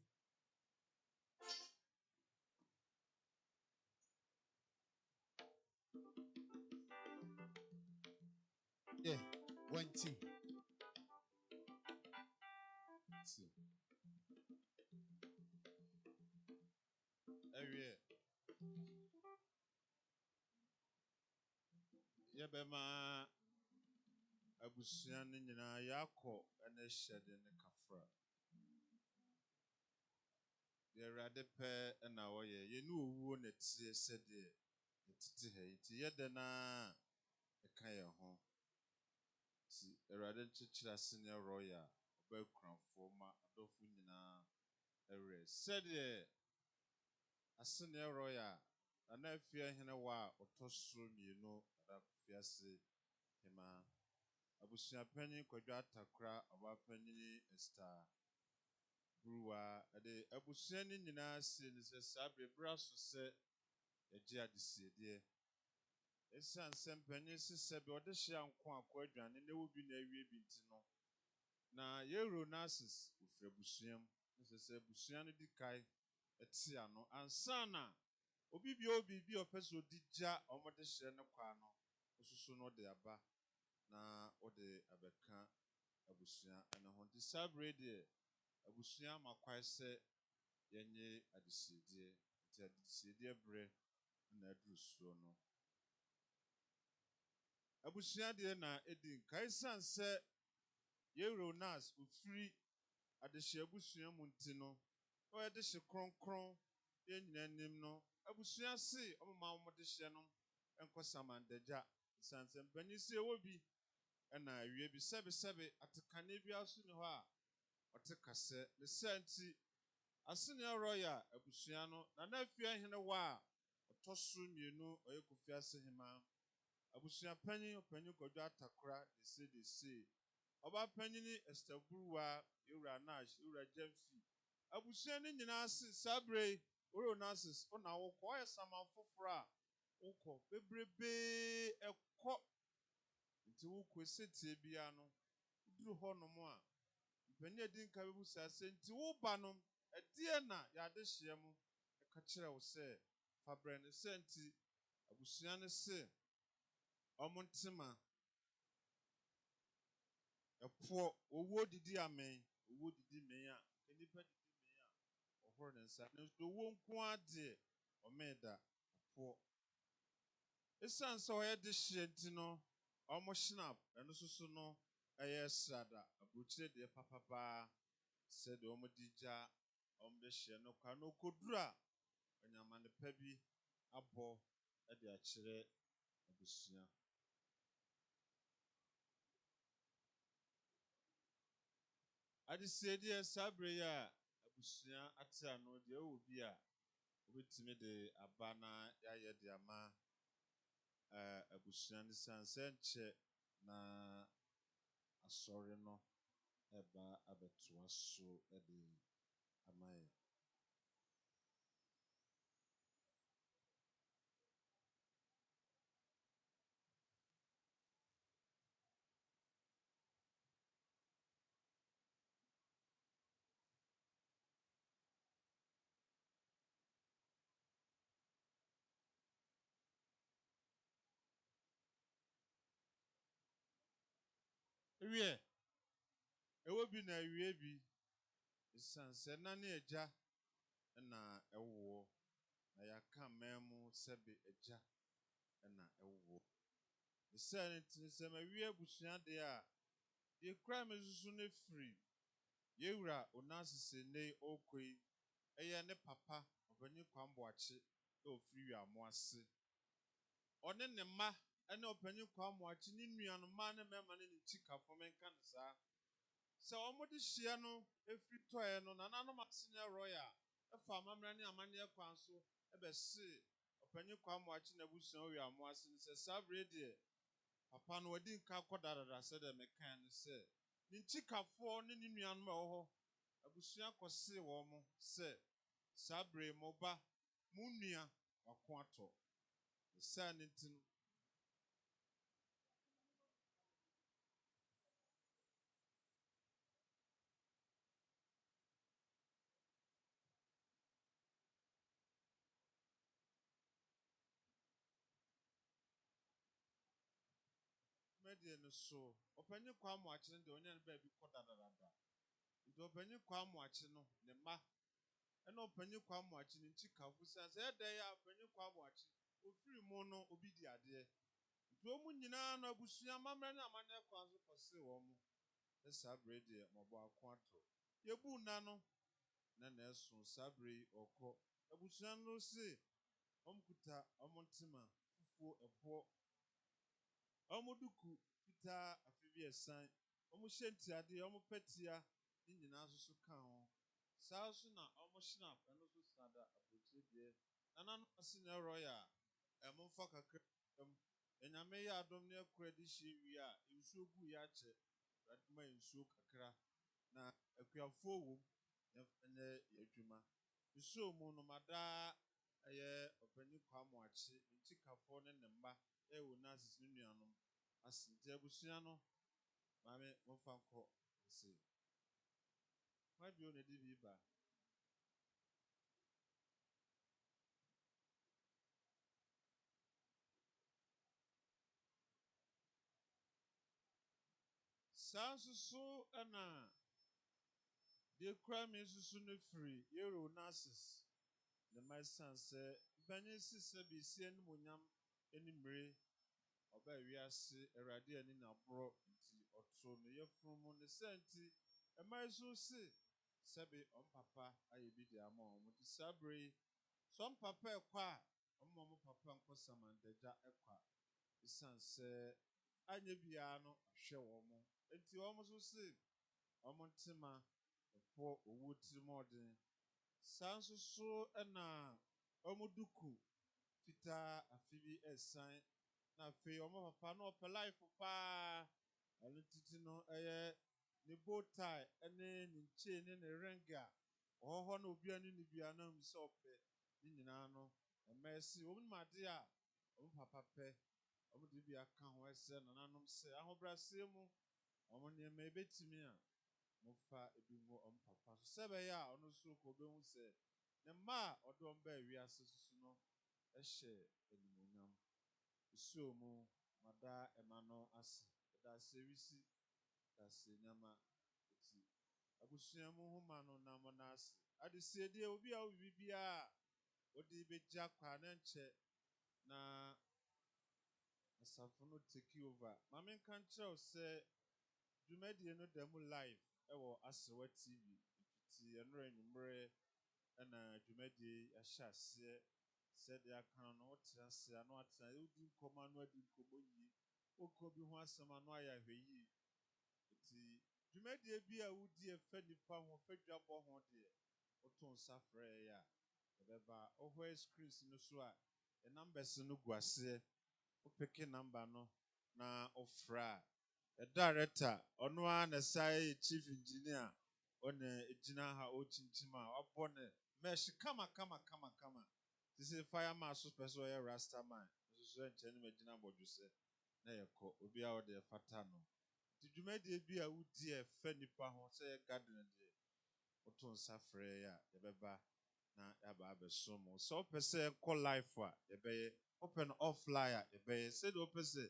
[SPEAKER 1] Yeah, 1 2 2.
[SPEAKER 3] Ɛwie. Yɛbɛma abusua no nyinaa yɛakɔ ɛna hyɛde ne kafra. Deɛ Awurade pɛ ɛna wɔyɛ. Yɛne owuo na tie sɛdeɛ yɛtete ha yi. Nti yɛda naa ɛka yɛn ho. Nti Awurade nkyekyere ase ne ɛrɔyɛ a ɔbaa kuranfoɔ ma adɔfo nyinaa ɛwerɛ. Sɛdeɛ ase ne ɛrɔyɛ a Nana Afia hene wa a ɔtɔ so mmienu KOfiase hema. Abusuapanyin Kwadwo Atakora ɔbaapanyin Esther Buruwa ɛde abusua no nyinaa sie ne sɛ saa bebree aso sɛ yɛgye adesiedeɛ. Esiane sɛ mpanyin sisɛ bi ɔde hyia nko akɔ aduane na ɛwɔ bi na awie bi nti no. Na yɛwuro Onasis ofiri abusua mu. Ɛsɛ sɛ abusua no di kae ɛte ano ansa na obi bi a obi a ɔpɛ sɛ odi gya ɔmode hyɛ no kwa no osusu no de aba na ɔde abɛka abusua ɛno ho. Nti saa bere deɛ abusua ama kwae sɛ yɛnyɛ adesiedeɛ. Nti adesiedeɛ berɛ na aduru soɔ no. Abusua deɛ na edi nkae san sɛ yɛwuro Onas ofiri adehyɛ abusua mu nti no ɔyɛde hye kronkron yɛn nyinaa nim no abusua se ɔmama wɔde hyɛ no nkɔ samandagya sanse mpanyin se ɛwɔ bi ɛna awie bi sɛbesɛbe atekane bi aso ne hɔ a ɔte kasɛ ne sɛ nti asene ɔrɔyɛ abusua no Nana Afia hene wa a ɔtɔ so mmienu ɔyɛ KOfiase hema. Abusua panyin Kwadwo Atakora de se ɔbaapanyin Esther Buruwa yɛwura Nash yɛwura Jamfi abusua no nyinaa se saa bere ɔwɔ Onasis ɔna wokɔ ɔyɛ saman foforɔ a wokɔ bebrebee ɛkɔ nti wokɔ setie bia no duru hɔ nom a mpanyin edi nka bebusa sɛ nti woba no ɛdeɛ na yɛade hyia mu ɛka kyerɛ wo sɛ fa brɛ ne sɛ nti abusua no se ɔmo ntema ɛpoɔ owuo didi amen owuo didi men a nipa didi men a ɔhoro ne nsa ne owuo nko adeɛ ɔmɛda ɛpoɔ esan sɛ ɔyɛ de hyɛ nti no ɔmo snap ɛno soso no ɛyɛ srada aburukyire deɛ papapaa sɛdeɛ ɔmo de gya ɔmo de hyɛ no kwa no kodura ɔnyama ne pa bi abɔ ɛde akyerɛ abusua. Adesiedeɛ saa bere yi a abusua ate ano deɛ ɛwɔ bi a obetumi de aba na yɛayɛ de ama abusua no sanse nkyɛ na asɔre no ɛba abɛtoa so ɛde ama yɛ. Ewie ɛwɔ bi na ewie bi sanse na ne agya na ɛwɔ na yɛaka mmaa mu sɛbe agya na ɛwɔ. Sɛ ne ti sɛ ma wie abusua deɛ a deɛ kura me susu ne firi yɛwura Onasis ne ɔkɔ yi ɛyɛ ne papa ɔpanyin Kwamboakye ofiri wiamo ase ɔne ne mma ɛne ɔpanyin Kwamboakye ne nuanom mma ne mmarima ne ne kyikafo menka ne saa sɛ wɔn de hyia no efiri tɔɛ no nananom ase ne rɔya ɛfa amammerɛ ne amanneɛ kwan so ɛbɛse ɔpanyin Kwamboakye na abusua wiamo ase ne sɛ saa bere deɛ papa no wadi nka akɔ dadada sɛ dɛ mekan ne sɛ ne nkyikafoɔ ne ne nuanom a ɛwɔ hɔ abusua kɔsee wɔn mo sɛ saa bere mo ba mo nua wako atɔ
[SPEAKER 1] Sanity. Median so, open your quam watching the onion baby quarter. It open your quam watching the ma, and open your quam watching in Chicago, who says, they are open your quam watching, or free mono obidia dear. Domunina no busia mamma na mane kwazo kose wo mu sabre de mobo akwato yebu nano na na esu sabre okọ abusia no se omkuta omontima fufuo ebo omoduku pita afibi esan omohyenti ade omopatia ni nyina so kan ho saa so na omohyina eno so sada abrochie de nana no ase na roya emomfa kakra enyame ya adom ne akura de hye wi a nsuo gu ya che raduma nsuo kakra na akuafo wo ne adwuma nsuo mu no mada eye opani kwamo achi ntikafo ne ne mba Onasis ne nuanom asinte abusua no maame momfa nko se ma bio ne di bi ba sansusu ana de kura me susu no free yero Onasis the my son say banyi sise bi sie no monyam enimre oba wiase erade ani na bro nti oto no yefrum ne senti e mai so se sebe on papa aye bi de ama on ti sabre some papa ekwa on papa nko samandaja ekwa isan se anye bia no ahwe wo mo enti wo mo so se on ntema efo owu tirimodin sanso so na omuduku fita afibi esan na fe omo papa no pe life pa alo titi no ne bow tie ene ne chain ne ringa oho na obi ani ne bia na mse ope ni nyina no emesi omu made a omo papa pe omo de bia ka ho ese na nanom se ahobrase mu omo ne me betimi a mofa ebi mu omo papa so sebe ya ono so ko be hu se ne ma odom ba wiase susu no ehye enimonyam so mu mada emano ase da service da se nyama eti abusua mu homa no na mo na ase ade sie de obi a obi bia odi beja kwa na nche na asafo no take over mame kan kyerɛw sɛ dwumadie no da mu live ɛwɔ Asewa TV fiti enora nyumre na dwumadie ahyɛ ase sɛde aka no wote ase ano atena odi nkɔma no adi nkɔmɔ yi okɔ bi ho asɛm ano ayɛ ahwɛyi eti dwumadie bi a wodi efa nipa ho fadwa bɔ ho de woto nsa frɛ ya ɛbɛba ohwe screens no so a numbers no gu ase opeke number no na ofra director ono a na sai chief engineer one ejina ha o chinchima abɔ ne mesh kama this is fireman so person or rasta man so nche ne magina bodwuse na yekɔ obi a ode fata no ti dwumade bi a wudi e fa nipa ho sɛ garden de oto nsa frɛ ya yebɛba na yaba abeso mo so pese call life a yebɛyɛ open offline a yebɛyɛ sɛ de opese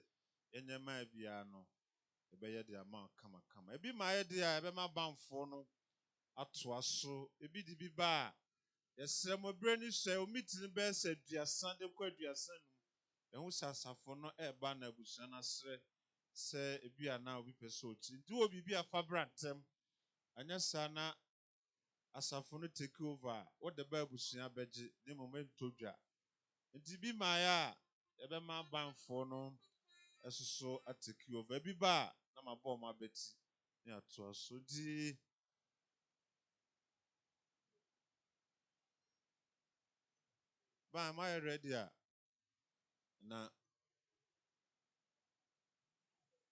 [SPEAKER 1] enyema bia no yebɛyɛ de ama kama ebi ma yɛ de a yebɛma banfo no atoa so ebi di bi ba yɛsrɛ mo brɛ ni hwɛ omitini bɛyɛ sɛ aduasa de kɔ aduasa num ɛho sasafo no ɛba na abusua na srɛ sɛ ebi a na obi pɛ sɛ okyi nti obi bi afa brantem anya saa na asafo no take over what the ba abusua bɛgye ne moment todwa nti bi ma ya yɛbɛma banfo no ɛsoso atake over ebi ba na ma bɔ mo abɛti ne atoa so di ba am I ready a na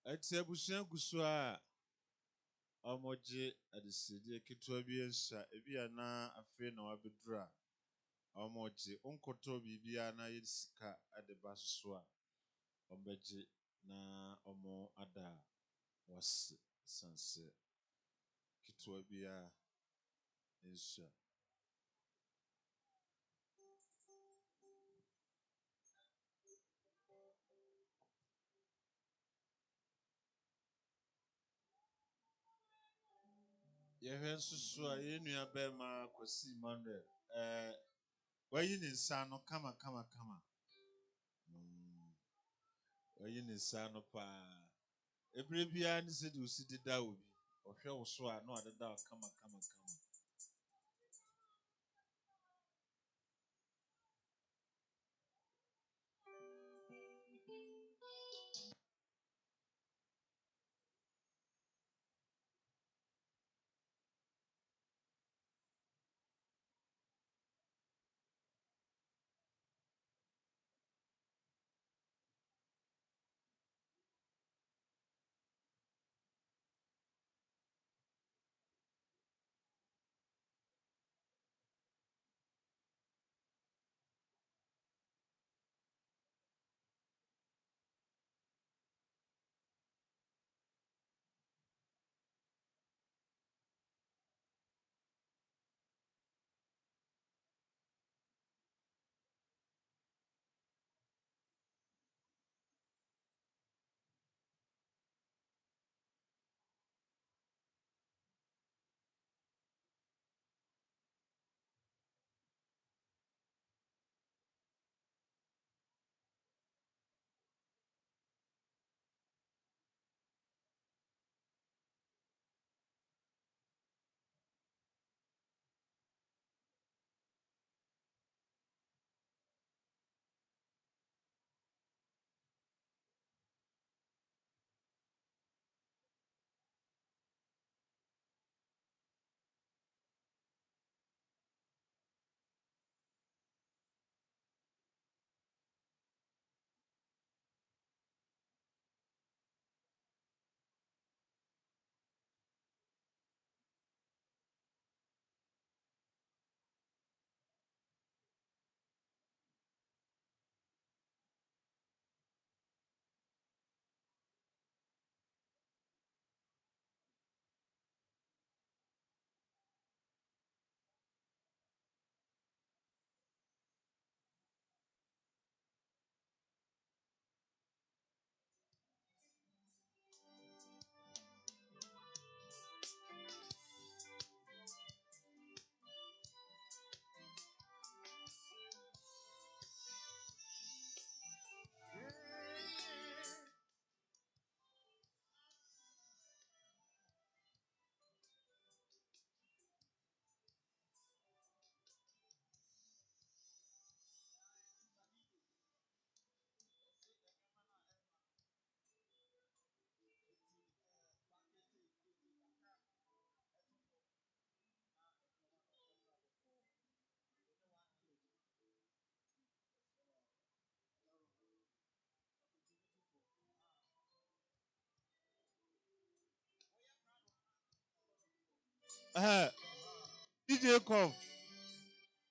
[SPEAKER 1] ɛti abusua gu so a ọmọgye adeside ketewa bi nsa ebi ana afei na wabedura
[SPEAKER 3] Omoji unkoto bibia na yisika ade baso a ombeji na omo ada was sanse kitwa bia insha yehwen susu a yenua bema Kosi Emmanuel wayi ni nsa no kama wayi ni nsa no pa ebre bia ni se de osi deda obi ohwe wo so a no adeda kama.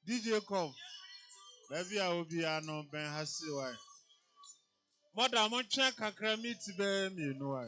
[SPEAKER 3] DJ Kof baby a obi ano ben hasi wa moda mo twa kakra meet be mienu wa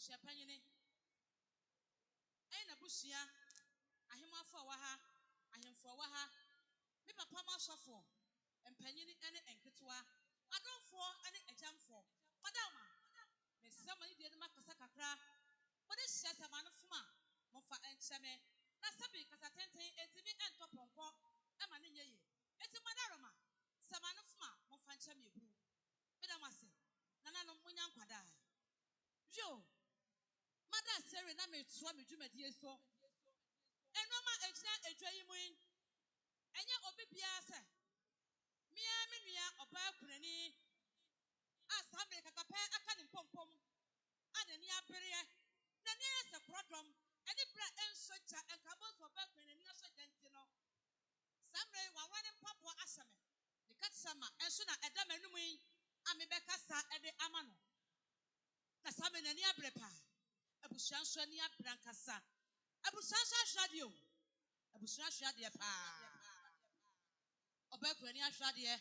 [SPEAKER 3] Bushia Penny. Ain't a Bushia. I him off for Waha. I am for Waha. Me papa ma shuffle. And Penny any enketua. I don't for any exam for. Madama. Miss somebody did Macasacra. But this shut a man of Fuma. Mofa and Chame. Nasabi, Casatente, and Timmy and Toponco. A man in ye. It's a Madarama. Samana Fuma, Mofanchami Brew. Bedamase. Nana no Munyan Quada. Jo. Mother Sarah Name Swami Jumedia so. And Mama Edna a dream. And ya Obipiasa. Mia or Bakunani. As Hamlet a capel a cannon pom pom. And a near barrier. The nearest a program. And the bread and such and cabos for Bakun and Yasa Gentino. Samray while running Papa Asame. The cat summer and sooner a damanui. Amibekasa and the Amano. The Samin and Yabrepa. A Bushansha near Brancasa. A Bushansha radio. A Bushansha dear pa. Obequania Shadia.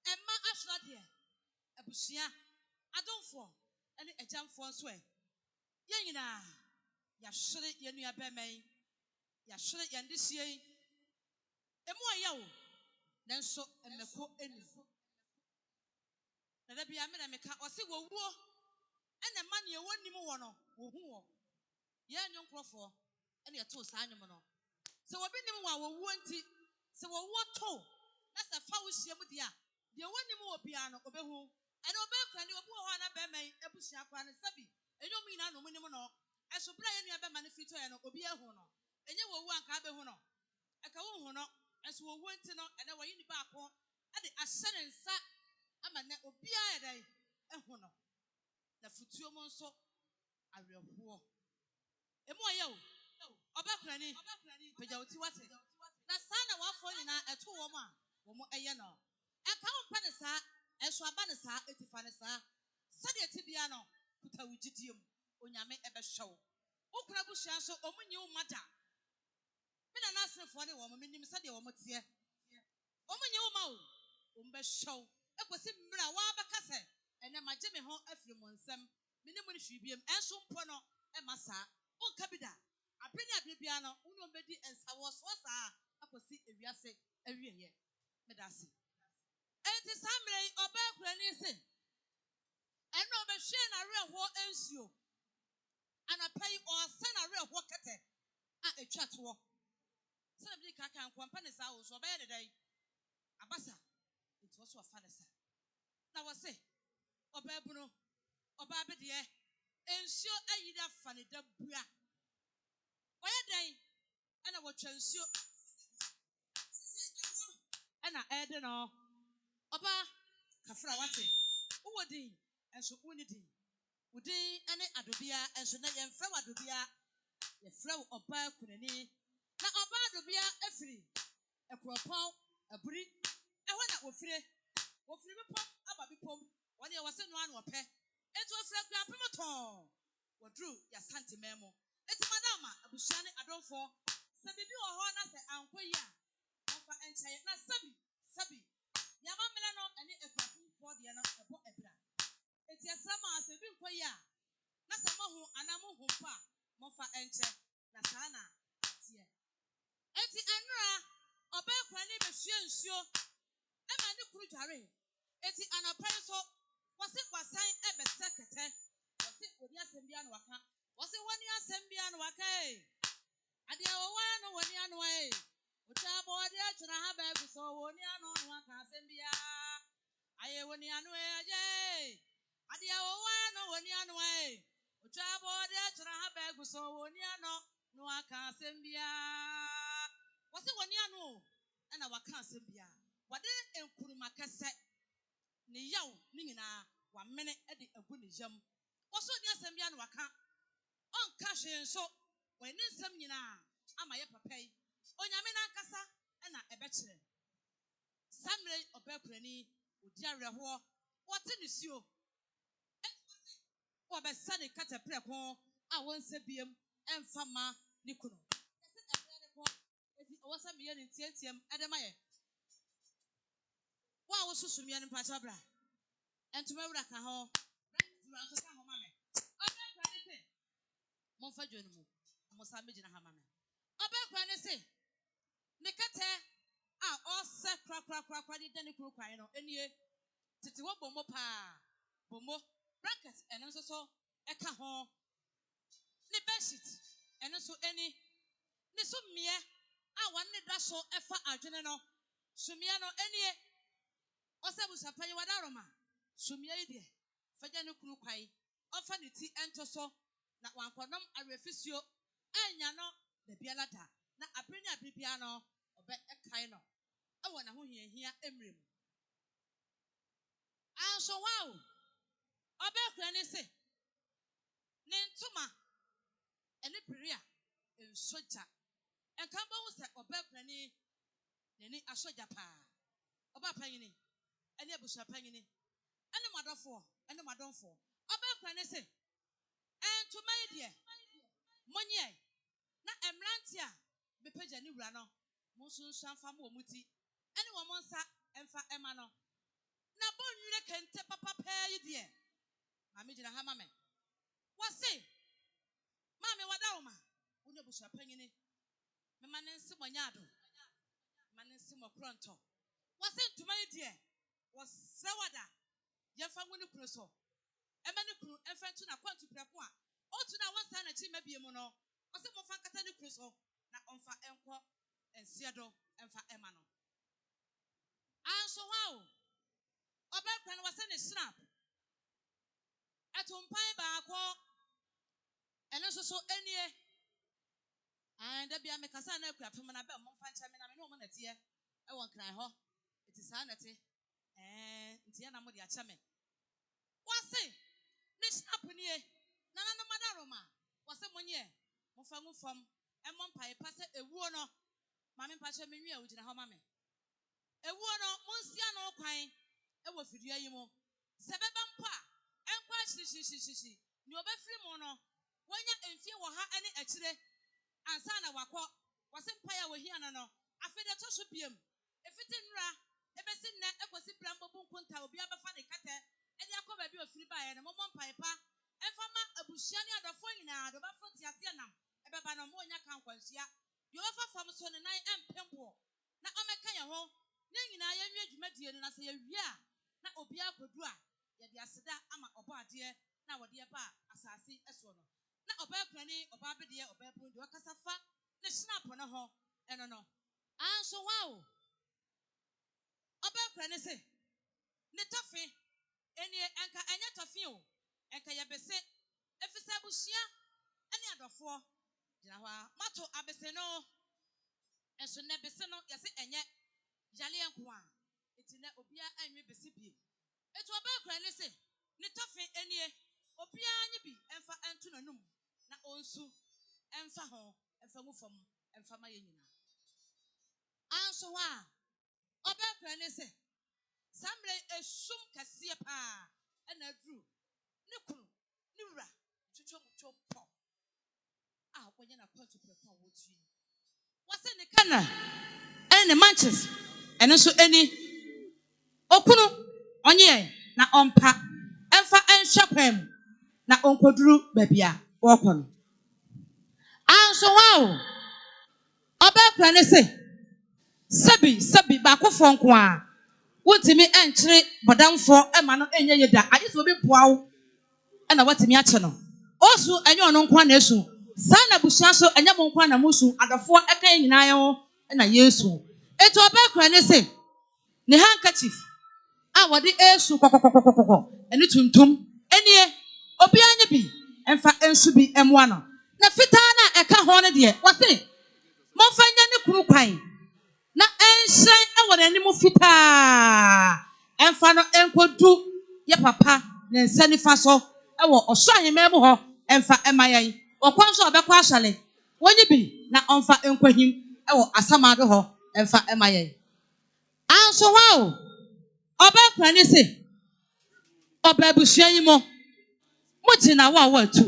[SPEAKER 3] Emma Ashladia. A Bushia. I don't fall. Any a jump for sway. Yangina. Yashred Yania Beme. Yashred Yandisia. Emo then so and the cook in. Let be a man and make or see war. And the money you want him one. Who? Yan young Crawford. And your two Simon. So I've been him while we want it. So what toe? That's a foul shamudia. The one more piano, obey who. And obey can you poor one up by a bush and Sabi. And you mean I know minimum. I should play any other manifesto and obey a hono. And you will want Cabe hono. A Kawono, as we went to know, and I were in the back home. At the ascendant sat. I'm a net obey a day. A hono. The future monso. I will war. A more yo. Obakani. Pajoti what? Nasana wafona a 2 woman. Womo ayano. A count panasa, and Swabanasa, 85. Sadia Tibiano, put a wigidium, Unyame ever show. Ukrabusha so omunyu mata. Mina nasa for the woman, Minim Sadia Womotia. Omunyu mau, show. It was in Mira Wabacase, and then my Jimmy Hall a few months, minimum shibium, and some pono, and massa, on Cabida. A penny at Bibiano, Unobedi and Sawaswasa, I could see if you say every year. Medasi. And the Samuel or Belgranison. And no machine a real war ensue. And I pay or send a real walker at a chat war. Some of the Kaka and Company's house or by the day. Abassa, it was a fantasy. Now I say, or Babuno, or Babadia, ensure a year funny the bria. Why a day? And I will ensure. And I add it all. Oba, Kafrawati, Uwadi, and so unity. Udi, any Adubia, and so not young Flower Dubia, the flow of Balcony. Now, Oba Dubia, a free, a propel, a brick, and one that will free pump, a baby pump, when there was in one or pair. It was like a promotor. What drew Asante Mampong. It's Madama, a Bushani, I don't fall. Sabi, you are one as an uncle, Papa and China, Sabi. Yamamilano and a person for the other about a brand. It's a summer as a big quaya. Nasamahu, Anamu Humpa, Mofa Enche, Nasana, Tia. Eti Anra, or Belcrani, Machine, sure. Emma the Krujare. Eti Anapeso, was it was signed ever secretary? Was it with Yasembian Waka? Was it 1 year Sembian Waka? Adia one way. Utabo dia chuna habe so woni ano waka sembia aye woni anu aye adia no woni anu aye utabo dia chuna habe so woni ano no waka sembia wose woni anu na waka sembia wade enkuruma kese ne yaw ni nyina wa mene de agu ne yam woso dia sembia no waka on ka hwe so wani nsem nyina ama ye papai Onyame na nkasa na ebekire Samuel obekurani odi areho wote nsuo wo be sane katapre ko a wonse biem emfa ma ne kunu ese ebrane ko eti wosa miye ne tietiam edemaye wa wo susumie ne mpacha bra entuma wura ka ho right wura so ka ho mame obekurani se
[SPEAKER 4] Monfa Jonumu, Mosami Hamame. Obekra say, Nikate, all set crack, Danny Crocino, any Titiwa Bomo Pa, Bomo, brackets, and also so, Eka Hon, Nibeshit, and also any Nisumia, I wanted that so Efa Argenano, Sumiano, any Osabusa Payawadaroma, Sumia, Fajanu Krukai, often the tea and so, not one condom, I refuse you, and Yano, the Bialata, not a pretty Bipiano, or bet a kino. I want to hear Emrim. And so wow, Obekra say, Nintuma, and the Peria, in Soja, and Kamba was at Obekra, Nini Asoja Pa, Obapayini, and Yabusha Pangini, and the mother for, and the madam for. Obekra say, and to my dear, Monye, na Emrantia, Bepeja ni Rano, Monsun Sanfamu Muti, and Wamonsa, and Fa Emano. Na bon you can tap papa pay dear. Mammy Hamame. What say? Mammy Wadama, Unabusha Pangini, Maman Simonyado, Manan Simocronto. What say to my dear? Was Sawada, Yafamunu Crusoe, a manicru, and Fantuna Quantu Praqua. Oh, to now one son a team may be a mono, or some of Fatani Crusoe, not on Fa Enqua, and Seado, and Fa Emano. And so how? Obekran was in a snap. At one pine back, and also so any. And there be a Mecasana crap from an abel, Monfanchamin, and no one at here. I won't cry, ho. It is sanity. And Tiana Modia Chame. What say? This happen here. Nana Madaroma. Was a 1 year. Monfamu from and Monpai pass a wono. Mammy Pachamia, which is a homame. A wono, Monsiano Quine. It was with you. Seven pa. And quite she. You be free mono. When you and fear will have any actually. And Sana Wako was empire with Hiano. I feel that should be him. If it in Ra, a bessin net, a was in Brambo Bunkunta will be a funny cutter, and you come a free by and a moment piper, and from a Bushania the Foina, the Buffalo Tiasianam, a Babanomonia Conquencia. You offer from Son and I am Pempo. Now I'm a Kaya home, Ning I am your Median and I say, yeah, not Obia Kodra, yet the Asada Ama Oba dear, now a dear bar, Assassin as one. Na Obekani, Obabedia, Obebu, Wakasafa, the snap on a ho, and no. And so wow. Obekani say, Netafi, any anchor, and yet a few, and Kayabese, if it's a bushia, any other four. Mato Abeseno, and so Nebeseno, yes, and yet Jalian Kwan. It's in Obia and Ribesipi. It's Obekani say, Netafi, any Obia, and for Antonum. Na onsu emfa ho emfa mu fam emfa ma yenyina anso wa obekra ne se samre esum kase pa na dru ne kunu ne wura twetwo po akonya na kwantu prepa wotu wase ne kana ene manches ene so eni okunu onye na ompa emfa enhwekwem na onkoduru babia wokono anso wa obekra ne se Sabi, Bakofon kwa. What me entry, Madame for Emano Enya Yeda. I just will be pow and what me achano. Also, and you are non quanesu. Sana Bushaso and Yamonkwana Musu at the 4 Eka in Io and a yesu. It's a back when they say, the handkerchief. I want the air soup, and it's tum. Any Obianabi and for Ensubi M1. Na fitana Eka Hornet dear. What's it? Mofanya Krupai. Na enhyɛn ɛwɔ n'anim fitaa ɛmfa no enkodu yɛ papa ne nsa nifa so ɛwɔ ɔsɔ ahemman mu hɔ ɛmfa ɛma yɛn ɔkwan nso ɔbɛkɔ ahyɛle wɔnyi bi na ɔmfa nkohim ɛwɔ asamado hɔ ɛmfa ɛma yɛn anso hɔ o ɔbɛkura ne se ɔbɛabusua yi mo gyina hɔ a wɔatu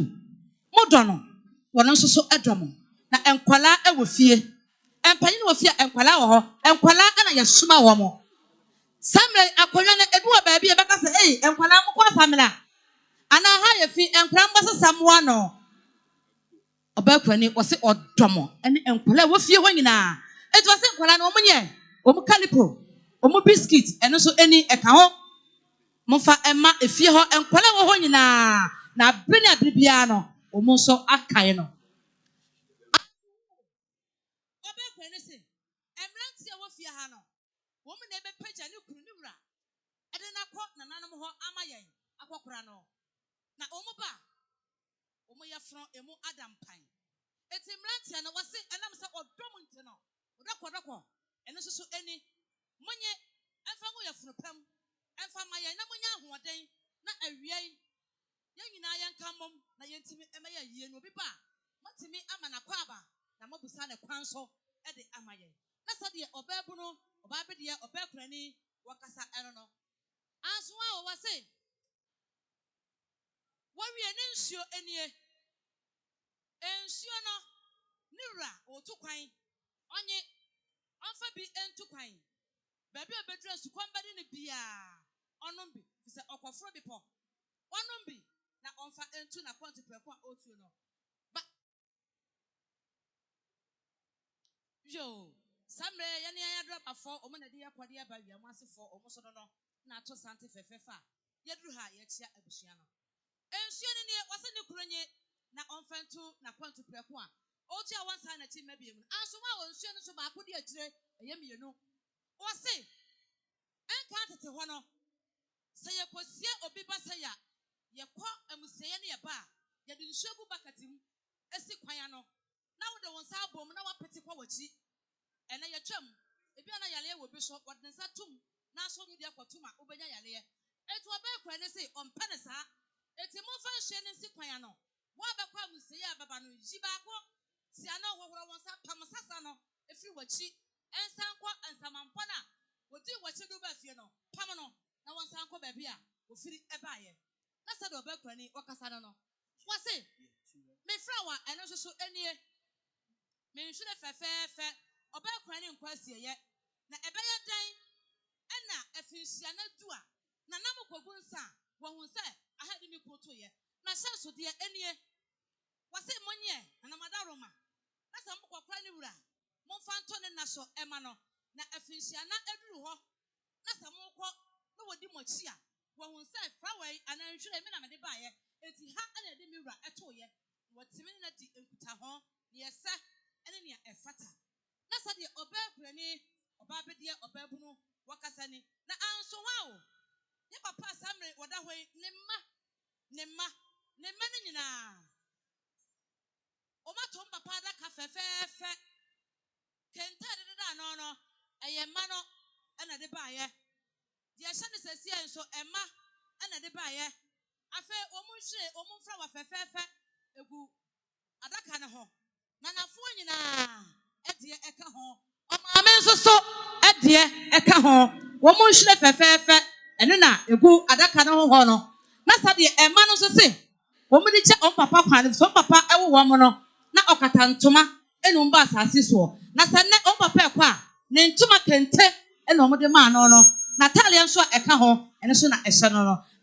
[SPEAKER 4] mo dɔ no wɔn nso so ɛdɔ mo na nkwalaa ɛwɔ fie Empanyin wo fia enkwala wo ho enkwala ana yesuma wo mo samre akonwa ne edu wa baabi e beka se enkwala mo kwa samla ana ha ye fi enkwala mo sesa mo no Obakrani was it or domo and enquire what you when na. It wasn't when I know calipo, biscuit, and also any account. Monfa Emma if you and quella na bring a bibiano, almost akaino. Obakrani say, Emrantia was Yahano. Woman never pitch a new kunura. I didn't quote Nanamo Amaye, Aquaprano. Na Omoba, Omoya from Emo Adam Pine. It's Emrantia, and I was saying, and I'm so dominant. Rako, and also any money, and family from Pam, and family, and Namoya one day, not a real young in Iron Camum, Nayanti Emaya, you know, Biba, Matimi Amanaquaba, Namobusana Quanso, at the Amaye. That's how the Obebuno, Obabedia, Obekrani, Wakasa, I don't know. As well, was saying, what we ensure any ensure no, Nira or Tuquine, only Alpha be and Tuquine. Baby, a bedroom to combat in the beer. Onumbi, is a aquafro before. Onumbi, now on fire and tuna quantity per quart or two. But yo, some any drop a 4 or a dear quadia by your massive for almost no, not to Santa Fefa. Yadruha, yet a Busiano. And she wasn't a crony, now on fan two, now quantity per quart. Ocha one sign a team maybe. And so I was sharing so I could get a yummy, you know. Or say, and can't it one. Say a posia or biba saya, ye quack and musayani a bar, ye didn't show back at him, a sequano. Now the one's album, now a petty poetry, and a chum. If you're not yale will be shot, what there's a tomb, now so you there for Tuma, Ubaya yale. It will be when they say on Penasa, it's a more function in sequano. What about Musaya Babanu, Jibako, Siano, who wants up Pamasasano, if you were cheap, and Sanqua and Samampana, would do what you do best, you know, Pamano. Now one sanko baby will feel it a buyer. That's a double cranny or Casano. What's it? Me flower and also so any me should have fair or bell cranny in question yet. Now a better day and now if you see an dua. Nanamo Kogunsa, one who said, I had me put to ye. Now, so dear any what's it money and a madaroma. That's a more cranny. Monfanton and Naso Emano. Now if you see an every walk, that's a more. No one did much here. When we said flower, and I should have been a buyer, it's hot and a mirror at all yet. What's immunity in Putahon, yes, sir, and in a fata. That's how the Obergranny, Obabedia, Oberbuno, Wakasani. Now I'm so wow. Never pass Samre or that way, Nema, Omatom Papa, that cafe fair. Can't tell it no, I am mano and a buyer. The Ashan says here, so Emma and a buyer. I feel almost from a fair, a good Adakanaho. Nana Fuina, at the Ekaho. Oh, my so at the Ekaho. Woman should have fair, and then a good Adakanaho honor. That's how the Emma also say. Woman did check on Papa, and so Papa, I will woman, not Okatantoma, and Umbas as this war. Nasane on Papa, Nentuma Kente, and no more man or no. Natalia so Ekaho, and so not a son.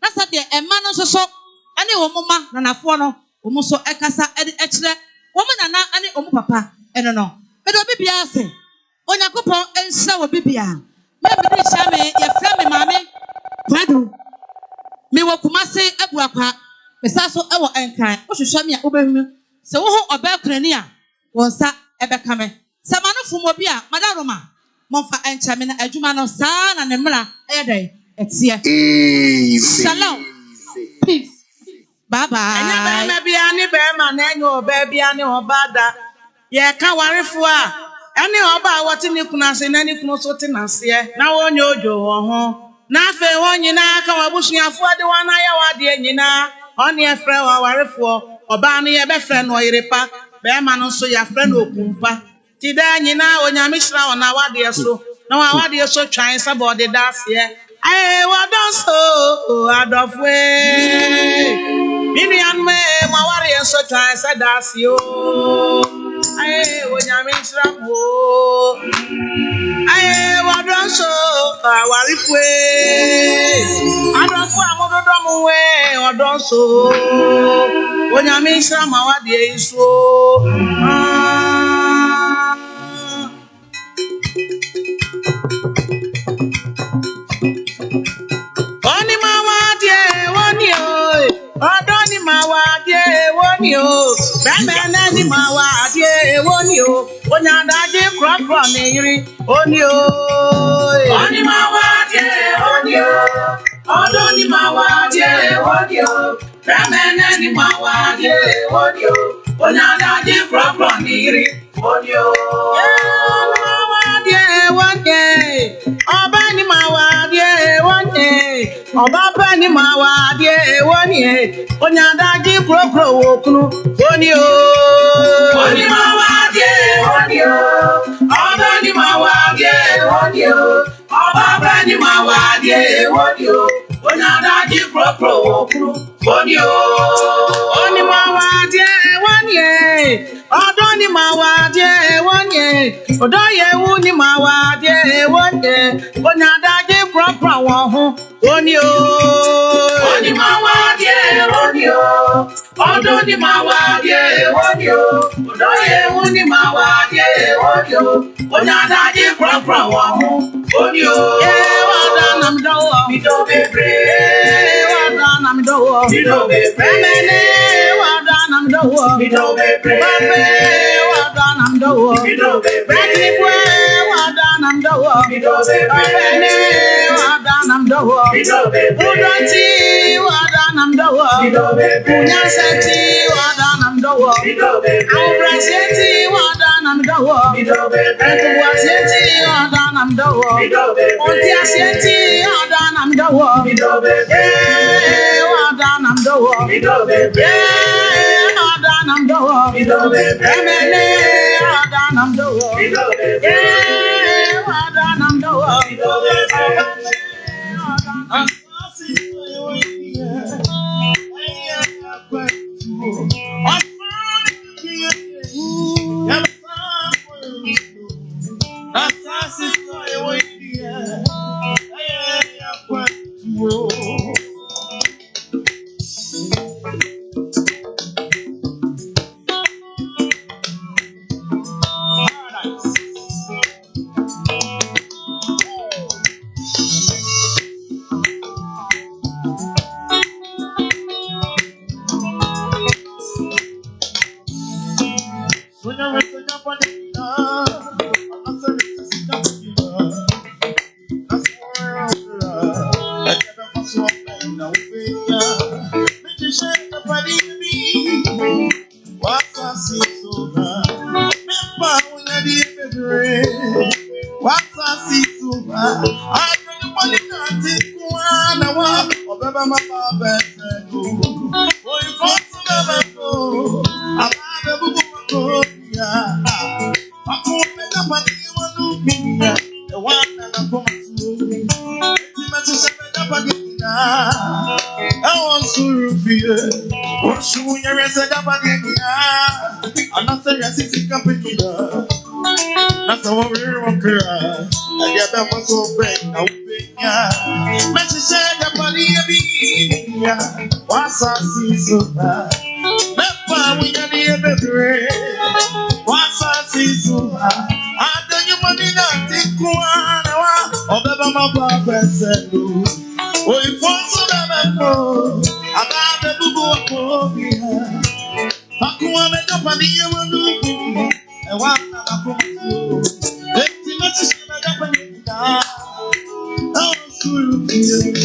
[SPEAKER 4] That's how the Emma also so. Any woman, Nana Fono, almost so Ekasa, Eddie Etchle. Woman and now any papa, and no. But a baby, I say, on your coupon and so a baby. Maybe this shame, your family, mammy. Padu. Me will come say a guapa. Besides, our anchor, what you show me over me. So, who about Crania was that ever coming? Samano Fumobia, Madaroma. Monfa and Chamina, a Jumano, son and a miller, a day. It's here. Shalom. Peace. Bye bye.
[SPEAKER 3] Maybe any bearman, and baby, any or bada. Yeah, can't worry for any about what in you can say, any consultants here. Now on your jaw, nothing on you now, come bushing for the 1 hour, dear Nina, on your friend or worry for, or Barney, a best friend or a pack, bearman also your friend or Pumpa. Today, Nina, when you're Mishra on our dear so, no, our dear so trying about the dance here. I was so out of way. Minian me, my warrior so try said that's you. I when you mean trouble. I was so worry way. I don't want to do way or don't so. Onyame shama wadie iso. Oni mawadie woni o. Odoni mawadie woni o. Bemena ni mawadie woni o. Onyadaje krokro ne yiri oni o. Oni mawadie woni o. Odoni mawadie woni o. Bemena ni mawadie woni o. Onyadaje krokro ne yiri oni o. Mawadie woni. Obani mawadie woni. Obabani mawadie woni. Onyadaje krokro wokunu oni o. Oni mawadie woni o. Obani mawadie woni o. Obabani mawadie woni o. Onyadaje krokro wokunu oni o. Oni mawadie woni. Odoni mawadie woni. Odoye wuni mawadie woni. Onyadaje krokro won oni o. Oni mawadie woni o. Odoni mawadie woni o. Odoye wuni mawadie woni o. Onyadaje krokro won oni o. Wadana mdowo mido bebre. Wadana mdowo mido bebre. Mene wadana mdowo mido bebre. Babe wadana mdowo mido bebre. Bekipwe wadana mdowo mido bebre. Mene wadana mdowo mido bebre. Udoti wadana mdowo mido bebre. Unyaseti wadana mdowo mido bebre. Aubraseti wadana mdowo mido bebre. Entuwaseti wadana mdowo mido bebre. Ontiaseti wadana mdowo mido bebre. Wadana mdowo mido bebre. Wadana mdowo mido bebre. Emene wadana mdowo mido bebre. Wadana mdowo mido bebre.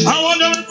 [SPEAKER 3] I wonder if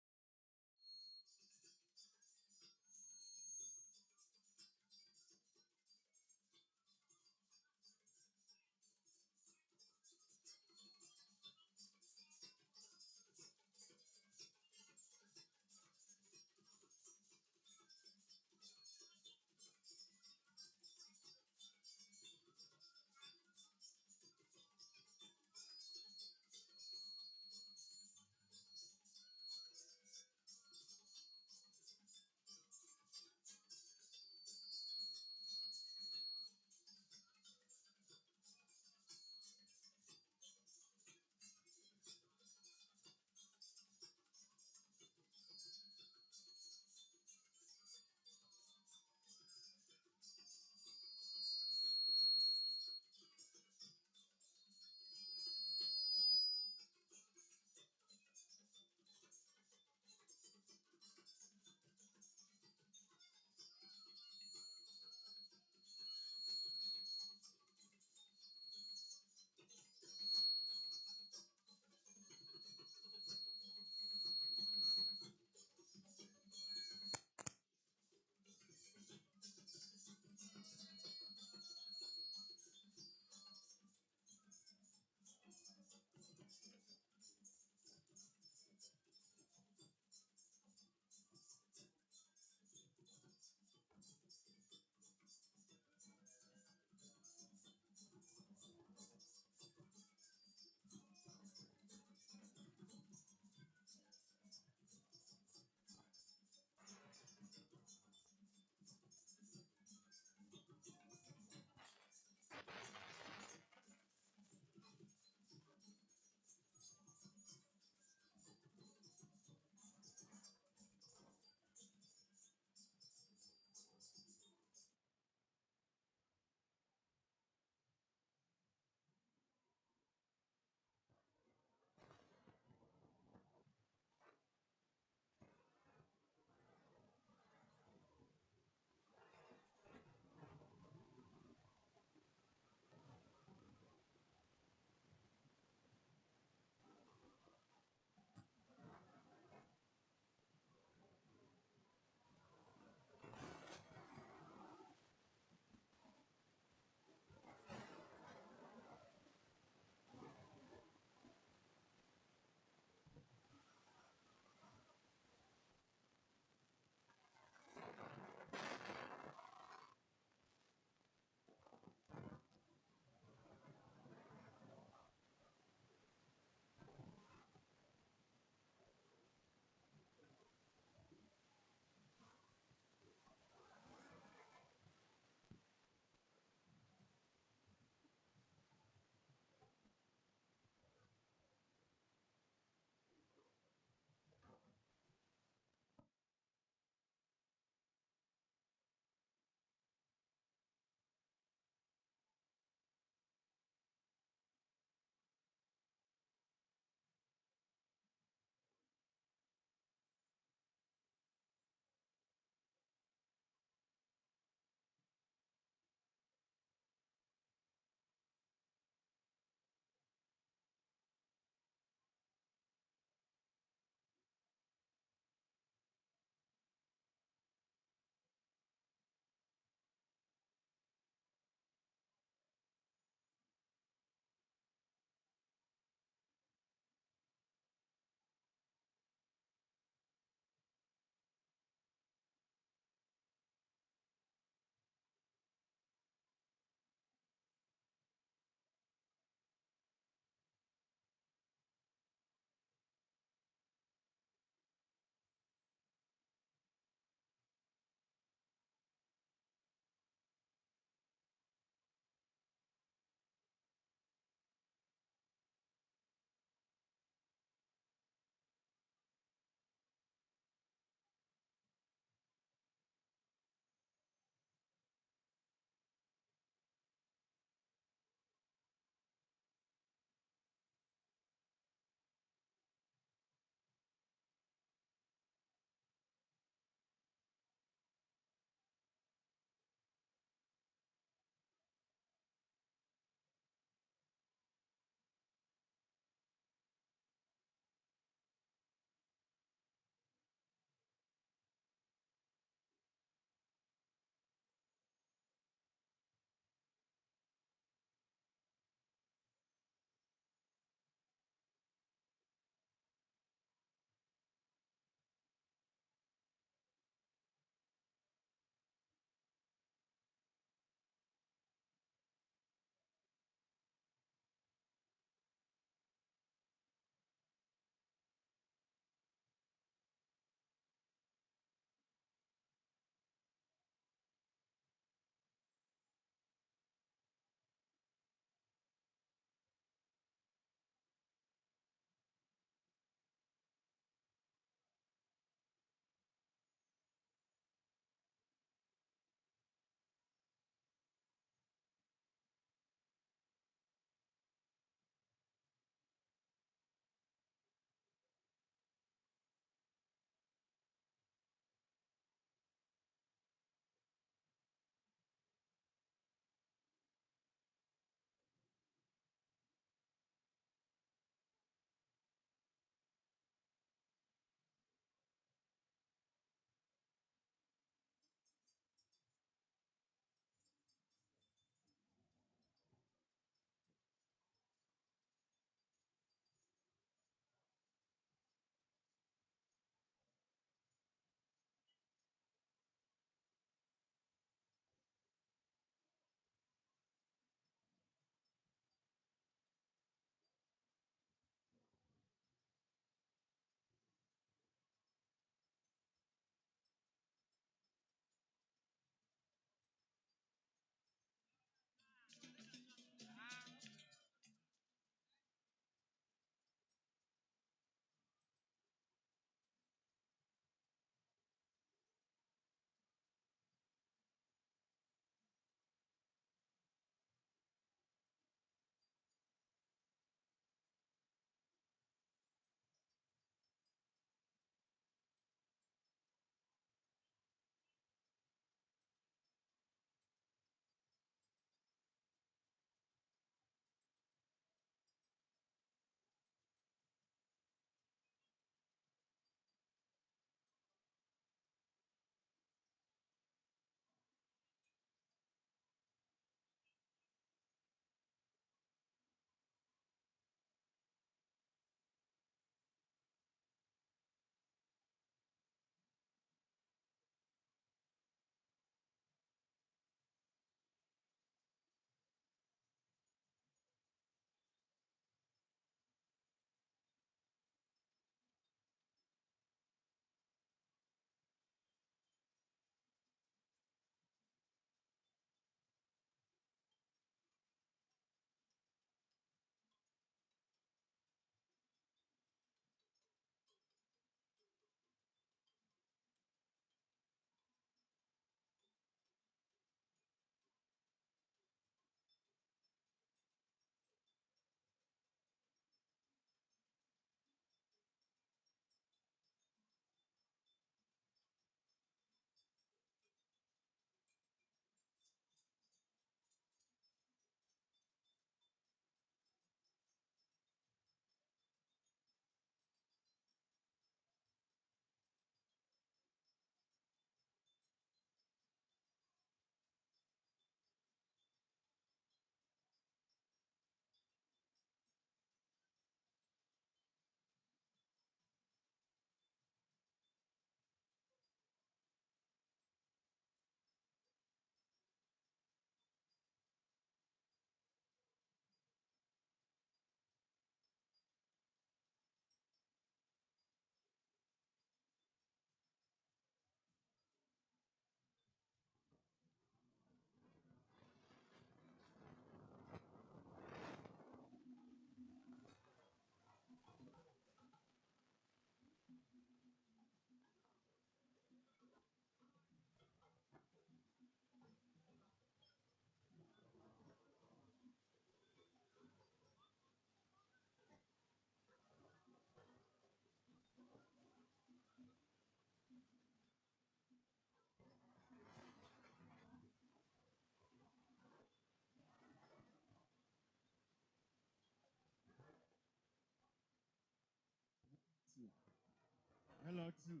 [SPEAKER 3] Hello, too.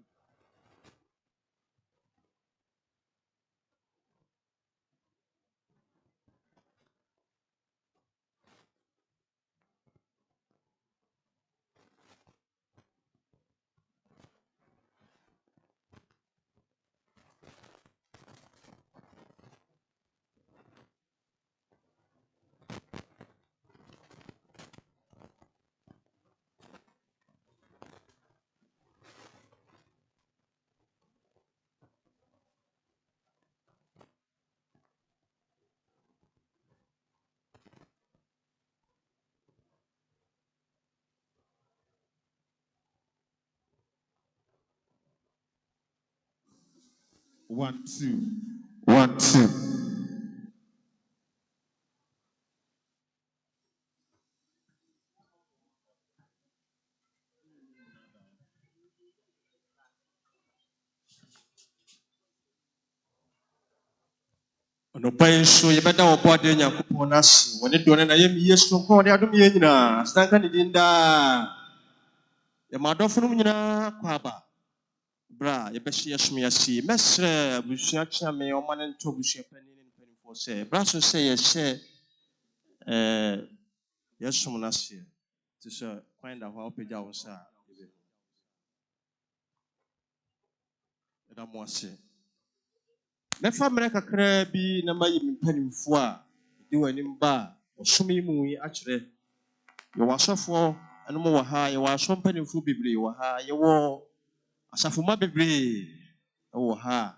[SPEAKER 3] One, two. 1, 2. No pain so you better open the Nyakuponas when it don't I am years to call the Adumina, Stankan Dinda. The Madofumina Quaba. Bra, you best yes me a see. Messer, Bushacha me or man and Tobushi penny and for say. Brasso say, yes, yes, someone else here. To find out how page our sir. That was it. Nefa America crabby, number you penny for. Do an imba or sumi mui actually. You was so for and more high, you are some penny for bibli, you were high, you were as a fuma bibli. Oh, ha.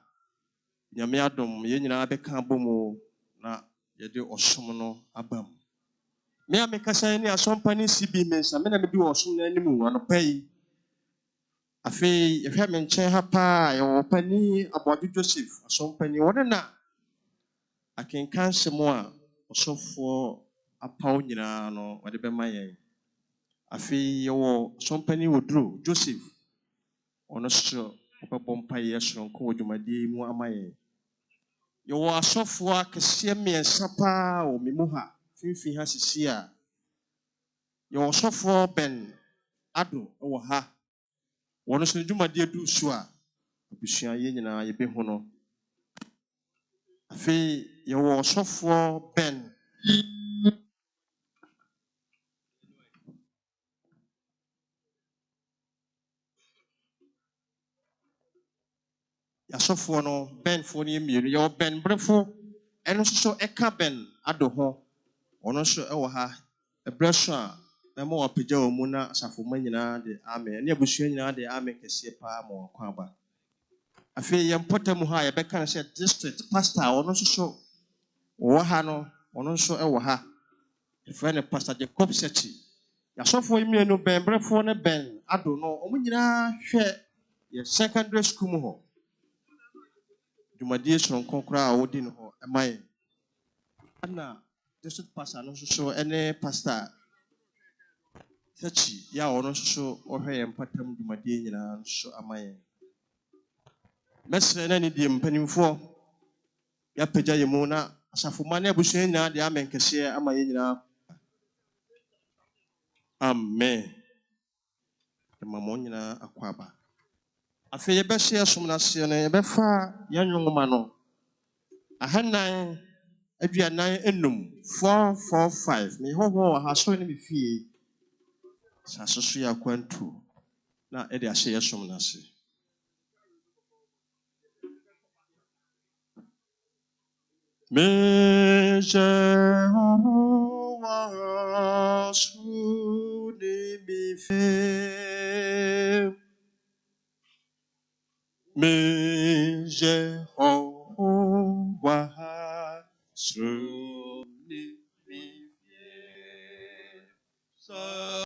[SPEAKER 3] Yamiadum, Yenina Becabomo, na Yadi or Sumono Abam. May I make a sign as some penny CB means I may do or soon anymore on a pay. A fee, if I mention her pie or penny about Joseph, or some penny or not. I can cancel more or so for a pound, no, whatever my. A fee, your some penny would draw Joseph. Onosho opabompa yeso nko dwumadi mu amaye yo asofo akese miensa pa o mimu ha finfi ha sisi a yo asofo ben ado wo ha wono so dwumadi adu so a abusua ye nyina ye behu no afi yo asofo ben asofo no ben fo ne mienu yo ben brefo eno so eka ben ado ho wono so wo ha ebreso a Memo apagya wo mu na asafoma nyinaa de amen ne abusua nyinaa de amen kɛseɛ paa ma wɔn kwan aba afei yɛn mpɔtam ha yɛbɛka no sɛ district pastor ɔno nso so wɔ ha no ɔno nso wɔ ha yɛfrɛ no pastor Jacob Sechi yɛasɔfoɔ yi mmienu bɛnbrɛfoɔ ne bɛn ado no wɔn nyinaa hwɛ yɛ secondary school mu hɔ dwumadie soronko koraa a wɔdi no hɔ ɛma yɛn ɛna district pastor no nso so ne pastor Sechi ya ɔno nso so ɔhwɛ yɛn mpatam dwumadie nyinaa nso ama yɛn mɛsrɛ na ne deɛ mpanimfoɔ yɛapagya yɛn mu na asafoma ne abusua nyinaa de amen kɛseɛ ama yɛn nyinaa amen ɛma mo nyinaa akɔ aba afei yɛbɛhyɛ yɛsom no aseɛ no yɛbɛfa yɛn nwoma no 445 mehɔhɔ wɔ ha sɔre ne mefie sɛ asoso yɛ akwantuo na ɛde ahyɛ yɛsom no ase Mejehovah suni mife Mejehovah